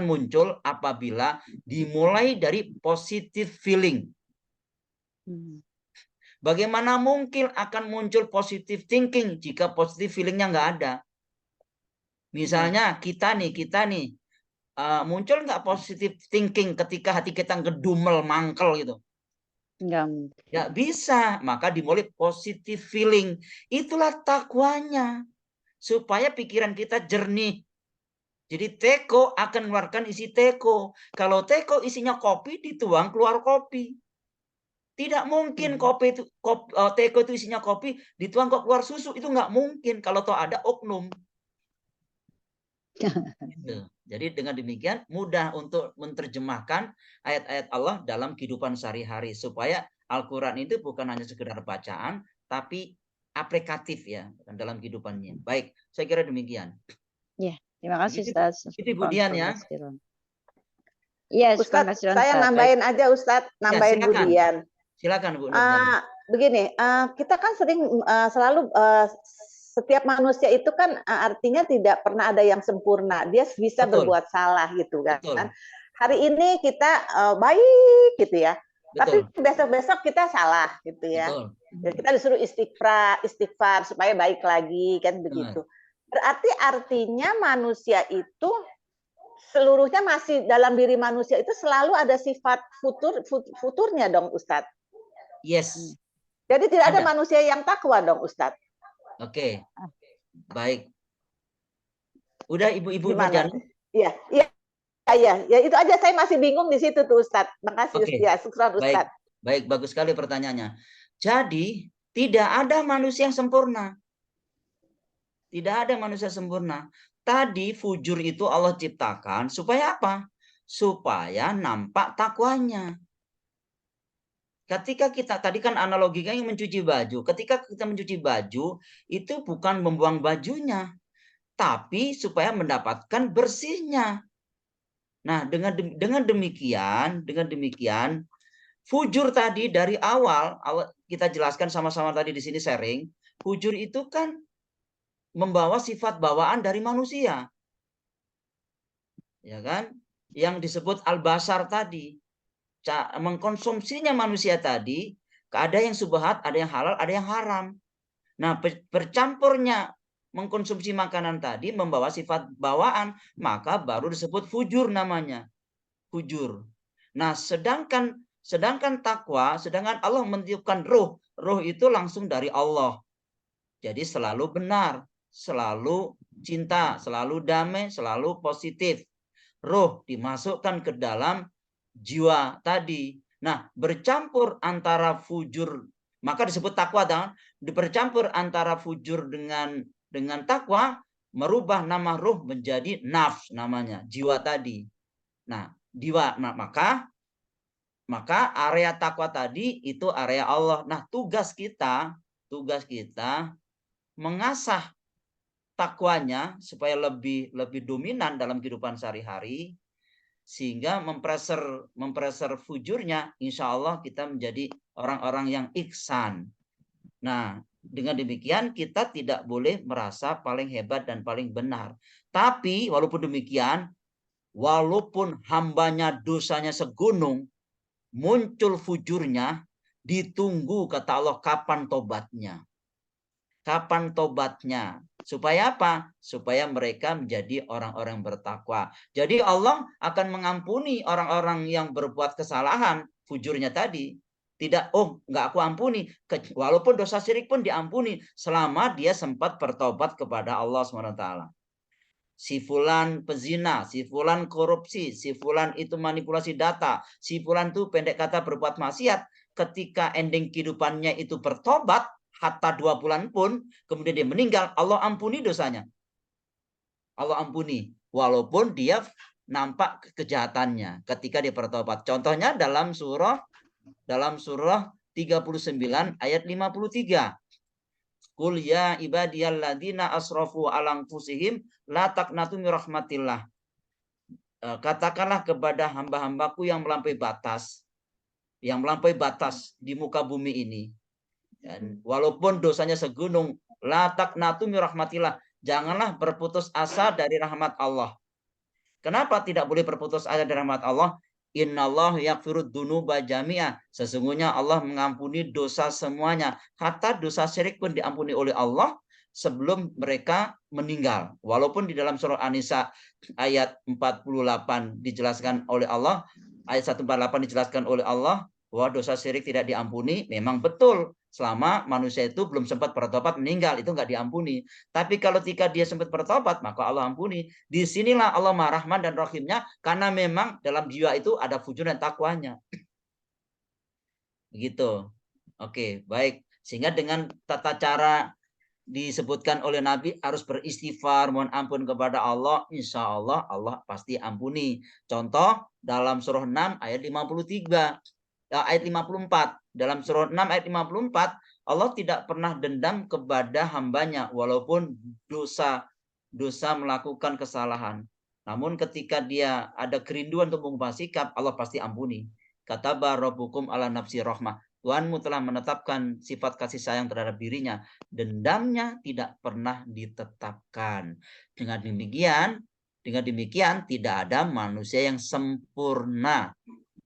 muncul apabila dimulai dari positive feeling. Bagaimana mungkin akan muncul positive thinking jika positive feelingnya nggak ada? Misalnya kita nih muncul nggak positive thinking ketika hati kita ngedumel, mangkel gitu? Nggak bisa. Maka dimulai positive feeling. Itulah takwanya, supaya pikiran kita jernih. Jadi teko akan mengeluarkan isi teko. Kalau teko isinya kopi, dituang keluar kopi. Tidak mungkin teko itu isinya kopi, dituang kok keluar susu. Itu nggak mungkin kalau toh ada oknum. Gitu. Jadi dengan demikian mudah untuk menerjemahkan ayat-ayat Allah dalam kehidupan sehari-hari. Supaya Al-Quran itu bukan hanya sekedar bacaan, tapi aplikatif ya dalam kehidupannya. Baik, saya kira demikian. Ya, terima kasih Ustaz. Itu Bu Dian ya. Iya, Ustaz, saya nambahin aja Ustaz, nambahin Bu Dian. Silakan Bu. Begini, kita kan sering selalu setiap manusia itu kan artinya tidak pernah ada yang sempurna. Dia bisa berbuat salah gitu kan. Hari ini kita baik gitu ya. Tapi besok-besok kita salah gitu ya. Ya kita disuruh istighfar supaya baik lagi kan begitu. Berarti artinya manusia itu seluruhnya masih dalam diri manusia itu selalu ada sifat futurnya dong Ustadz. Yes. Jadi tidak ada manusia yang takwa dong Ustadz. Oke. Baik. Udah Ibu Dian. Iya. Ya itu aja, saya masih bingung di situ tuh Ustadz. Makasih ya, syukran Ustadz. Baik, bagus sekali pertanyaannya. Jadi tidak ada manusia yang sempurna. Tidak ada manusia sempurna. Tadi fujur itu Allah ciptakan supaya apa? Supaya nampak takwanya. Ketika kita tadi kan analoginya mencuci baju. Ketika kita mencuci baju itu bukan membuang bajunya, tapi supaya mendapatkan bersihnya. Nah, dengan demikian, fujur tadi dari awal kita jelaskan sama-sama tadi di sini sharing. Fujur itu kan membawa sifat bawaan dari manusia, ya kan? Yang disebut al-basar tadi. Mengkonsumsinya manusia tadi, ada yang subhat, ada yang halal, ada yang haram. Nah, bercampurnya mengkonsumsi makanan tadi membawa sifat bawaan, maka baru disebut fujur namanya. Fujur. Nah, sedangkan takwa, sedangkan Allah mentiupkan ruh. Ruh itu langsung dari Allah. Jadi selalu benar, selalu cinta, selalu damai, selalu positif. Ruh dimasukkan ke dalam jiwa tadi. Nah, bercampur antara fujur, maka disebut takwa, bercampur antara fujur dengan takwa, merubah nama ruh menjadi nafs namanya, jiwa tadi. Nah, jiwa, maka area takwa tadi itu area Allah. Nah, tugas kita mengasah takwanya supaya lebih dominan dalam kehidupan sehari-hari, sehingga mempreser fujurnya, insya Allah kita menjadi orang-orang yang ihsan. Nah, dengan demikian kita tidak boleh merasa paling hebat dan paling benar. Tapi walaupun demikian, walaupun hambanya dosanya segunung, muncul fujurnya, ditunggu kata Allah kapan tobatnya. Kapan tobatnya? Supaya apa? Supaya mereka menjadi orang-orang bertakwa. Jadi Allah akan mengampuni orang-orang yang berbuat kesalahan, fujurnya tadi. Tidak, nggak aku ampuni. Walaupun dosa syirik pun diampuni selama dia sempat bertobat kepada Allah SWT. Si fulan pezina, si fulan korupsi, si fulan itu manipulasi data, si fulan itu pendek kata berbuat maksiat. Ketika ending kehidupannya itu bertobat, hatta 2 bulan pun, kemudian dia meninggal, Allah ampuni dosanya. Allah ampuni. Walaupun dia nampak kejahatannya ketika dia bertobat. Contohnya dalam surah 39 ayat 53. Qul ya ibadiyalladzina asrafu ala anfusihim la taqnatu min rahmatillah. Katakanlah kepada hamba-hambaku yang melampaui batas di muka bumi ini. Dan walaupun dosanya segunung, la taqnatu min rahmatillah, janganlah berputus asa dari rahmat Allah. Kenapa tidak boleh berputus asa dari rahmat Allah? Innallah yaghfirud dzunuba jami'a. Sesungguhnya Allah mengampuni dosa semuanya. Hatta dosa syirik pun diampuni oleh Allah sebelum mereka meninggal. Walaupun di dalam surah An-Nisa ayat 48 dijelaskan oleh Allah, ayat 148 dijelaskan oleh Allah bahwa dosa syirik tidak diampuni, memang betul. Selama manusia itu belum sempat bertobat meninggal, itu nggak diampuni. Tapi kalau ketika dia sempat bertobat, maka Allah ampuni. Disinilah Allah Maha Rahman dan Rahimnya, karena memang dalam jiwa itu ada fujur dan takwanya. Begitu. Oke, baik. Sehingga dengan tata cara disebutkan oleh Nabi harus beristighfar, mohon ampun kepada Allah, insya Allah Allah pasti ampuni. Contoh dalam surah 6 ayat 53. Ayat 54. Dalam surah 6 ayat 54, Allah tidak pernah dendam kepada hambanya walaupun dosa melakukan kesalahan. Namun ketika dia ada kerinduan untuk mengubah sikap, Allah pasti ampuni. Kataba rabbukum ala nafsi rahmah. Tuhanmu telah menetapkan sifat kasih sayang terhadap dirinya. Dendamnya tidak pernah ditetapkan. Dengan demikian tidak ada manusia yang sempurna.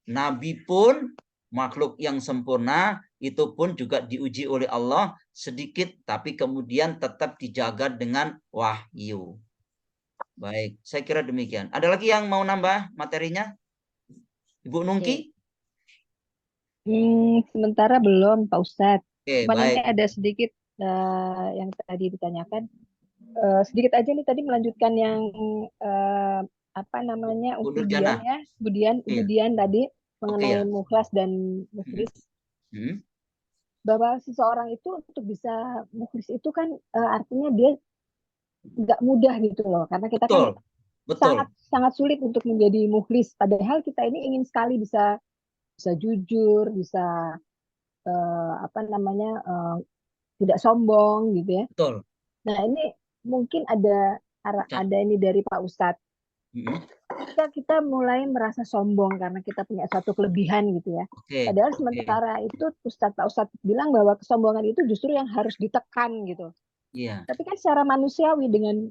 Nabi pun makhluk yang sempurna, itu pun juga diuji oleh Allah sedikit, tapi kemudian tetap dijaga dengan wahyu. Baik, saya kira demikian. Ada lagi yang mau nambah materinya? Ibu Nungki? Sementara belum, Pak Ustadz. Oke, Nanti baik. ada sedikit yang tadi ditanyakan. Sedikit aja nih tadi melanjutkan yang apa namanya ubudian ya, ubudian tadi mengenai mukhlas dan mukhlis. Bahwa seseorang itu untuk bisa mukhlis itu kan artinya dia nggak mudah gitu loh, karena kita kan sangat sulit untuk menjadi mukhlis. Padahal kita ini ingin sekali bisa jujur, bisa apa namanya tidak sombong gitu ya. Betul. Nah ini mungkin ada ini dari Pak Ustadz. Kita mulai merasa sombong karena kita punya suatu kelebihan gitu ya. Padahal sementara itu Pak Ustadz bilang bahwa kesombongan itu justru yang harus ditekan gitu. Tapi kan secara manusiawi dengan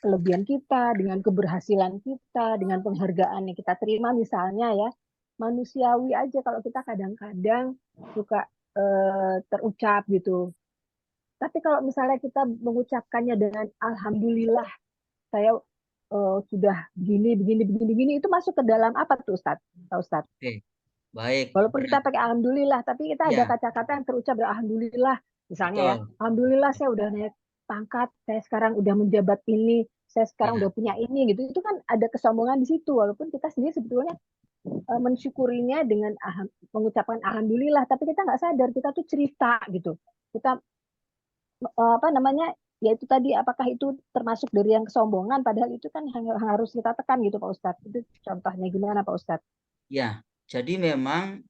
kelebihan kita, dengan keberhasilan kita, dengan penghargaan yang kita terima misalnya ya, manusiawi aja kalau kita kadang-kadang suka terucap gitu. Tapi kalau misalnya kita mengucapkannya dengan alhamdulillah, saya sudah begini, itu masuk ke dalam apa tuh Ustadz? Baik. Walaupun kita pakai alhamdulillah, tapi kita ada kata-kata yang terucap dari alhamdulillah. Misalnya ya, alhamdulillah saya udah naik pangkat, saya sekarang udah menjabat ini, saya sekarang udah punya ini gitu. Itu kan ada kesombongan di situ, walaupun kita sendiri sebetulnya mensyukurinya dengan mengucapkan alhamdulillah, tapi kita nggak sadar kita tuh cerita gitu. Kita apa namanya? Ya itu tadi, apakah itu termasuk dari yang kesombongan, padahal itu kan harus kita tekan gitu Pak Ustadz. Itu contohnya gimana Pak Ustadz? Ya, jadi memang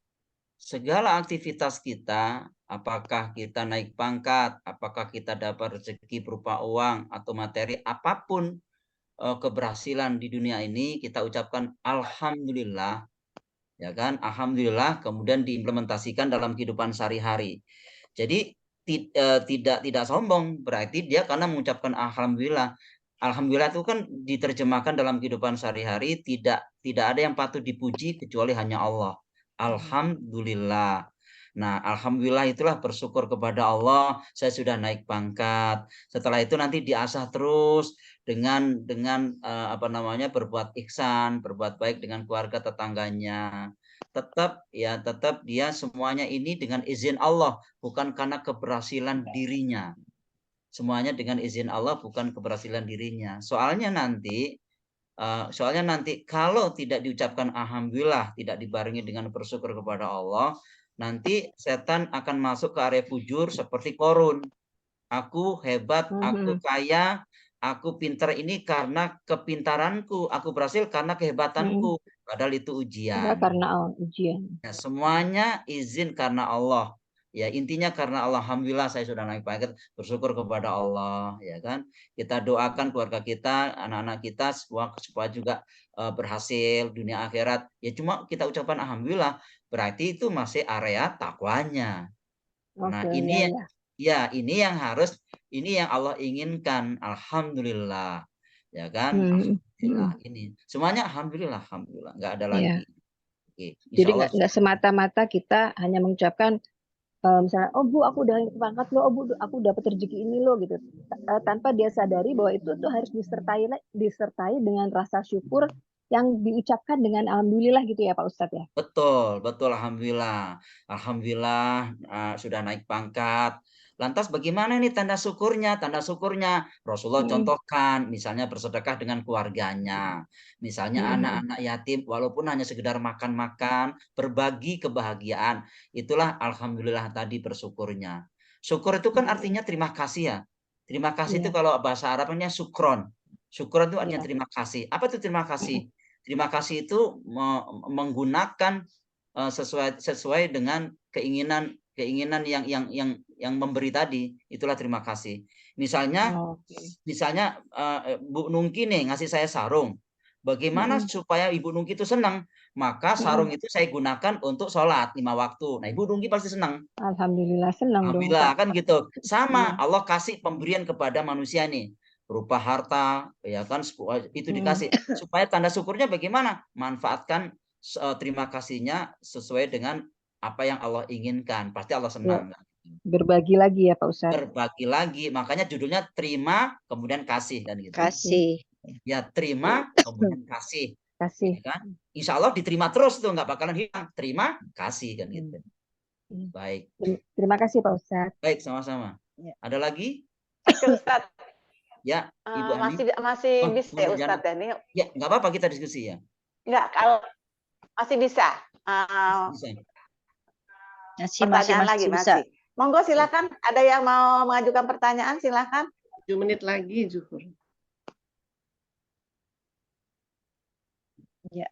segala aktivitas kita, apakah kita naik pangkat, apakah kita dapat rezeki berupa uang atau materi, apapun keberhasilan di dunia ini, kita ucapkan alhamdulillah, ya kan? Alhamdulillah, kemudian diimplementasikan dalam kehidupan sehari-hari. Jadi tidak sombong, berarti dia karena mengucapkan alhamdulillah. Alhamdulillah itu kan diterjemahkan dalam kehidupan sehari-hari, tidak ada yang patut dipuji kecuali hanya Allah. Alhamdulillah. Nah, alhamdulillah itulah bersyukur kepada Allah, saya sudah naik pangkat. Setelah itu nanti diasah terus dengan apa namanya, berbuat ihsan, berbuat baik dengan keluarga tetangganya. Tetap dia semuanya ini dengan izin Allah, bukan karena keberhasilan dirinya. Semuanya dengan izin Allah, bukan keberhasilan dirinya. Soalnya nanti kalau tidak diucapkan alhamdulillah, tidak dibarengi dengan bersyukur kepada Allah, nanti setan akan masuk ke area fujur seperti Korun. Aku hebat, aku kaya, aku pintar ini karena kepintaranku, aku berhasil karena kehebatanku. Padahal itu ujian. Karena ujian. Ya, semuanya izin karena Allah. Ya, intinya karena Allah, alhamdulillah saya sudah naik pangkat, bersyukur kepada Allah, ya kan? Kita doakan keluarga kita, anak-anak kita supaya juga berhasil dunia akhirat. Ya cuma kita ucapkan alhamdulillah, berarti itu masih area takwanya. Nah, ini ini yang Allah inginkan, alhamdulillah. Ya kan? Alhamdulillah, ini. Semuanya alhamdulillah, nggak ada lagi. Oke, Jadi insya Allah. nggak semata-mata kita hanya mengucapkan misalnya, oh Bu, aku udah pangkat loh, oh Bu, aku dapat rezeki ini loh gitu, tanpa dia sadari bahwa itu tuh harus disertai dengan rasa syukur yang diucapkan dengan alhamdulillah gitu ya Pak Ustadz ya. Betul, betul, alhamdulillah. Alhamdulillah sudah naik pangkat. Lantas bagaimana ini tanda syukurnya? Tanda syukurnya Rasulullah contohkan, misalnya bersedekah dengan keluarganya, misalnya anak-anak yatim, walaupun hanya sekedar makan-makan, berbagi kebahagiaan. Itulah alhamdulillah tadi bersyukurnya. Syukur itu kan artinya terima kasih ya. Terima kasih itu kalau bahasa Arabnya syukron. Syukron itu artinya terima kasih. Apa itu terima kasih? Terima kasih itu menggunakan sesuai dengan keinginan yang memberi tadi, itulah terima kasih. Misalnya Bu Nungki nih ngasih saya sarung. Bagaimana supaya Ibu Nungki itu senang? Maka sarung itu saya gunakan untuk sholat 5 waktu. Nah, Ibu Nungki pasti senang. Alhamdulillah senang dong Alhamdulillah, Pak. kan gitu. Sama Allah kasih pemberian kepada manusia nih, berupa harta, ya kan, itu dikasih. Supaya tanda syukurnya bagaimana? Manfaatkan terima kasihnya sesuai dengan apa yang Allah inginkan. Pasti Allah senang. Ya. Berbagi lagi ya Pak Ustadz. Berbagi lagi, makanya judulnya terima kemudian kasih kan gitu. Kasih. Ya, terima kemudian kasih. Kasih. Ya kan? Insya Allah diterima terus tuh, nggak bakalan hilang. Terima kasih kan gitu. Baik. Terima kasih Pak Ustadz. Baik, sama-sama. Ya. Ada lagi? Ustadz. Ya, Ibu Ani. Masih bisa ya Ustadz ya? Ini... Ya, nggak apa-apa kita diskusi ya. Nggak, kalau masih bisa. Pertanyaan lagi masih. Monggo silakan. Ada yang mau mengajukan pertanyaan silakan. 7 menit lagi Zuhur. Ya.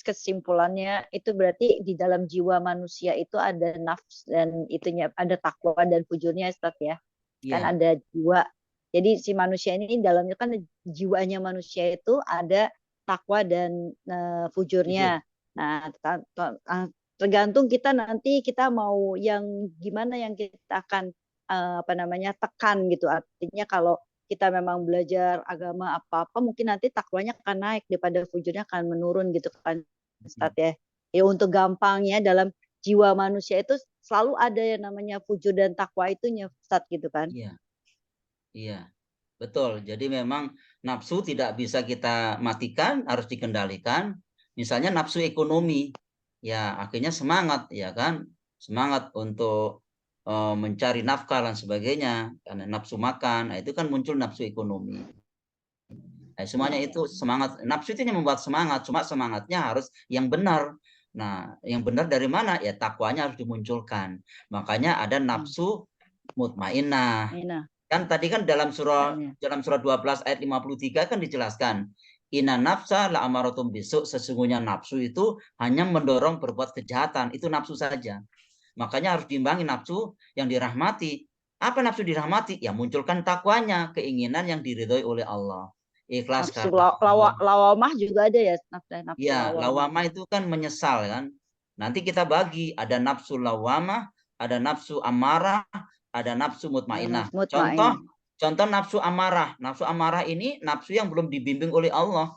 Kesimpulannya itu berarti di dalam jiwa manusia itu ada nafs dan itunya ada takwa dan fujurnya Ustaz ya. Kan ada jiwa. Jadi si manusia ini dalamnya kan jiwanya manusia itu ada takwa dan fujurnya. Nah, tergantung kita nanti kita mau yang gimana yang kita akan tekan gitu. Artinya kalau kita memang belajar agama apa-apa mungkin nanti takwanya akan naik daripada fujurnya akan menurun gitu kan Ustaz ya. Ya untuk gampangnya dalam jiwa manusia itu selalu ada yang namanya fujur dan takwa itunya Ustaz gitu kan. Iya. Betul. Jadi memang nafsu tidak bisa kita matikan, harus dikendalikan. Misalnya nafsu ekonomi. Ya, akhirnya semangat ya kan? Semangat untuk mencari nafkah dan sebagainya, karena nafsu makan, nah itu kan muncul nafsu ekonomi. Nah, semuanya itu semangat, nafsu itu yang membuat semangat, cuma semangatnya harus yang benar. Nah, yang benar dari mana? Ya takwanya harus dimunculkan. Makanya ada nafsu mutmainnah. Kan tadi kan dalam surah 12 ayat 53 kan dijelaskan, inna nafsa la amaratum bisu, sesungguhnya nafsu itu hanya mendorong berbuat kejahatan, itu nafsu saja. Makanya harus diimbangi nafsu yang dirahmati. Apa nafsu dirahmati? Ya munculkan takwanya, keinginan yang diridhoi oleh Allah. Ikhlas nafsu lawamah juga ada ya nafsu ya, lawamah itu kan menyesal kan. Nanti kita bagi, ada nafsu lawamah, ada nafsu amarah, ada nafsu mutmainnah. Contoh nafsu amarah. Nafsu amarah ini nafsu yang belum dibimbing oleh Allah,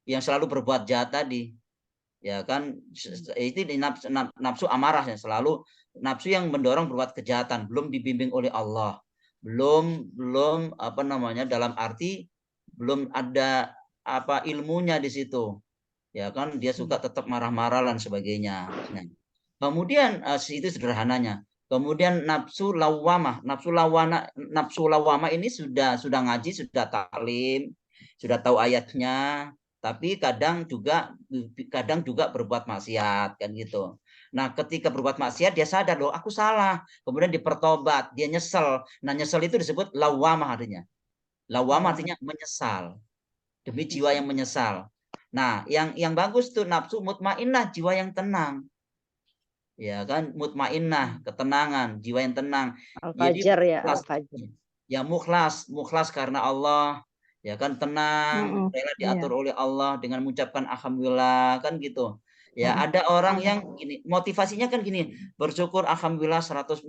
yang selalu berbuat jahat tadi. Ya kan, itu nafsu amarah yang selalu nafsu yang mendorong berbuat kejahatan, belum dibimbing oleh Allah, belum dalam arti belum ada ilmunya di situ, ya kan, dia suka tetap marah-marah dan sebagainya. Nah, kemudian itu sederhananya. Kemudian nafsu lawamah, nafsu lawamah ini sudah ngaji, sudah taklim, sudah tahu ayatnya, tapi kadang juga berbuat maksiat kan gitu. Nah, ketika berbuat maksiat dia sadar loh aku salah, kemudian dipertobat, dia nyesel. Nah, nyesel itu disebut lawamah artinya. Lawamah artinya menyesal. Demi jiwa yang menyesal. Nah, yang bagus tuh nafsu mutmainnah, jiwa yang tenang. Ya kan, mutmainnah, ketenangan, jiwa yang tenang. Al-Fajr ya, Al-Fajr. Ya mukhlas karena Allah. Ya kan, tenang, rela diatur oleh Allah dengan mengucapkan alhamdulillah kan gitu. Ya, ada orang yang gini, motivasinya kan gini, bersyukur alhamdulillah 100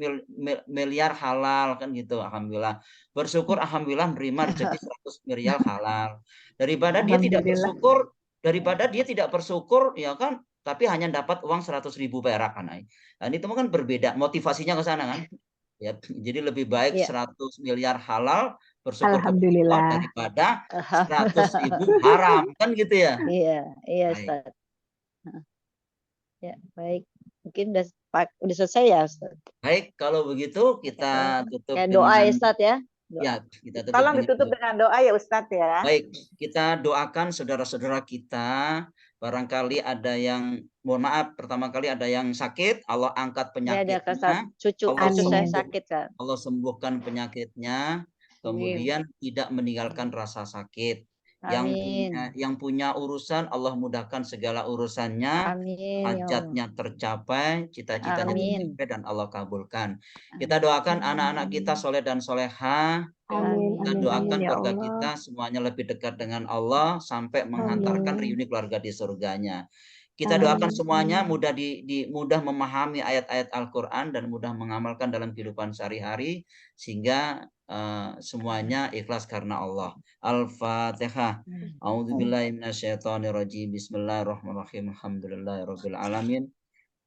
miliar halal kan gitu, alhamdulillah. Bersyukur alhamdulillah menerima rezeki 100 miliar halal. Daripada dia tidak bersyukur, daripada dia tidak bersyukur, ya kan, tapi hanya dapat uang 100.000 perak kan. Nah, itu kan berbeda, motivasinya ke sana kan. Ya, jadi lebih baik 100 miliar halal bersyukur kepada Allah daripada 100.000 haram, kan gitu ya. Iya Ustaz. Ya, baik. Mungkin udah selesai ya Ustaz. Baik, kalau begitu kita tutup kayak doa dengan ya Ustaz ya. Doa. Ya, kita tutup Tolong ditutup dengan doa ya Ustadz ya. Baik, kita doakan saudara-saudara kita. Barangkali ada yang, mohon maaf, pertama kali ada yang sakit, Allah angkat penyakitnya. Cucu saya sakit kan. Allah sembuhkan penyakitnya, kemudian tidak meninggalkan rasa sakit. Yang punya urusan, Allah mudahkan segala urusannya, hajatnya tercapai, cita-citanya tercapai, dan Allah kabulkan. Kita doakan anak-anak kita soleh dan soleha. Kita doakan keluarga kita semuanya lebih dekat dengan Allah sampai menghantarkan reuni keluarga di surganya. Kita doakan semuanya mudah memahami ayat-ayat Al-Quran dan mudah mengamalkan dalam kehidupan sehari-hari sehingga semuanya ikhlas karena Allah. Al-Fatihah. A'udzubillahi minasyaitonirrajim. Bismillahirrahmanirrahim. Alhamdulillahirabbil alamin.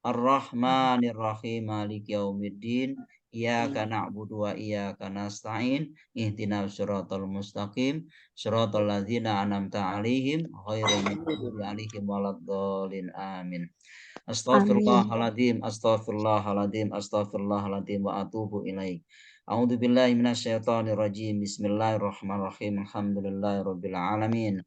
Ar-Rahmanirrahim. Maliki yaumiddin. Iyyaka na'budu wa iyyaka nasta'in. Ihdinas siratal mustaqim. Siratal ladzina an'amta 'alaihim ghairil maghdubi 'alaihim waladdallin. Amin. Astaghfirullahaladzim, astaghfirullahaladzim, astaghfirullahaladzim wa atubu ilaik. A'udzu billahi minasyaitonir rajim. Bismillahirrahmanirrahim. Alhamdulillahirabbil alamin.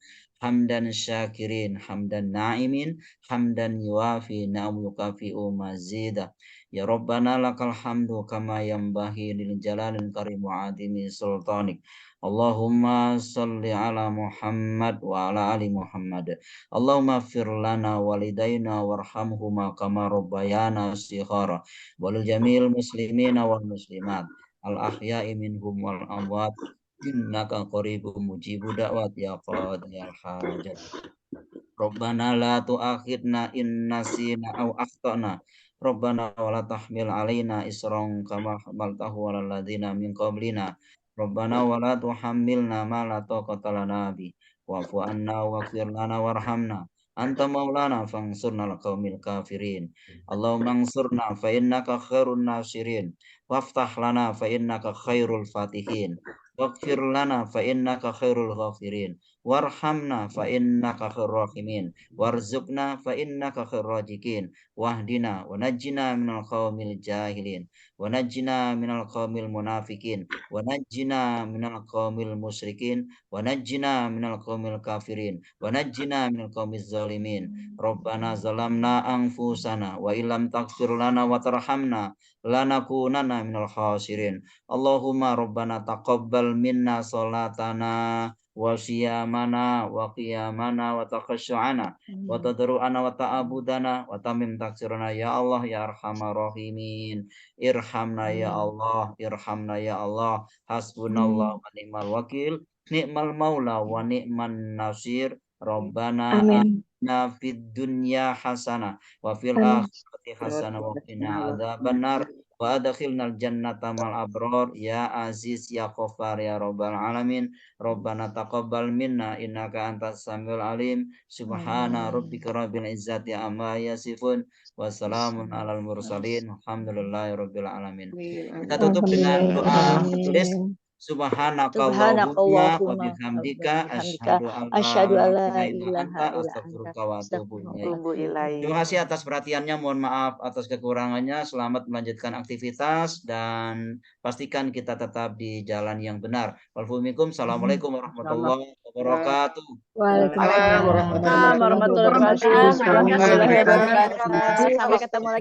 Hamdan syakirin, hamdan na'imin, hamdan yuafi na'am yukafi'u mazida. Ya Rabbana lakal hamdu kama yanbaghi lil jalalil karim wa adimi sultanik. Allahumma salli ala Muhammad wa ala ali Muhammad. Allahumma fir lana walidaina warhamhuma kama rabbayana shighara. Walil jamil muslimina wal muslimat. Al-ahya'i minhum wal amwat. Innaka qaribun mujibud da'wat ya qadiyal hajat. Rabbana la tu'akhidna in nasina aw akhtana. Rabbana wa la tahmil alaina isran kama hamaltahu 'alal ladzina min qablina. Rabbana wa la tuhammilna ma la taqata lana bi. Wa'fu 'anna waghfir lana warhamna. Anta maulana fansurna al-qaumil kafirin. Allahumma ansurna fa innaka khairun nasirin. Waftah lana fa innaka khairul fatihin. Waghfir lana fa innaka khairul ghafirin. Warhamna fa innaka khairur rahimin. Warzuqna fa innaka khairur raziqin. Wahdina wa najjina minal qaumil jahilin. Wa najjina minal qaumil munafikin. Wa najjina minal qaumil musyrikin. Wa najjina minal qaumil kafirin. Wa najjina minal qaumiz zalimin. Rabbana zalamna anfusana wa illam taghfir lana wa tarhamna lanakunanna minal khasirin. Allahumma rabbana taqabbal minna salatana wa siyamana wa qiyamana wa taqasyu'ana wa tadru'ana wa ta'abudana wa tamim taksirana ya Allah ya arhamar rahimin. Irhamna ya Allah, irhamna ya Allah. Hasbunallah wa ni'mal wakil, ni'mal maula wa ni'man nasir. Rabbana atina fid dunya hasanah wa fil akhirati hasanah wa qina adzabannar. Wa adkhilnal jannata mal abrar ya aziz ya ghaffar ya rabbal alamin. Rabbana taqabbal minna innaka antas samiul alim. Subhana rabbika rabbil izzati amma yasifun. Wassalamun alal mursalin. Alhamdulillahirabbil alamin. Kita tutup dengan doa tulis. Subhanakallahumma wa bihamdika asyhadu an la ilaha illa anta astaghfiruka wa atubu ilaik. Terima kasih atas perhatiannya, mohon maaf atas kekurangannya. Selamat melanjutkan aktivitas dan pastikan kita tetap di jalan yang benar. Assalamualaikum warahmatullahi wabarakatuh. Waalaikumsalam warahmatullahi wabarakatuh. Sampai ketemu lagi.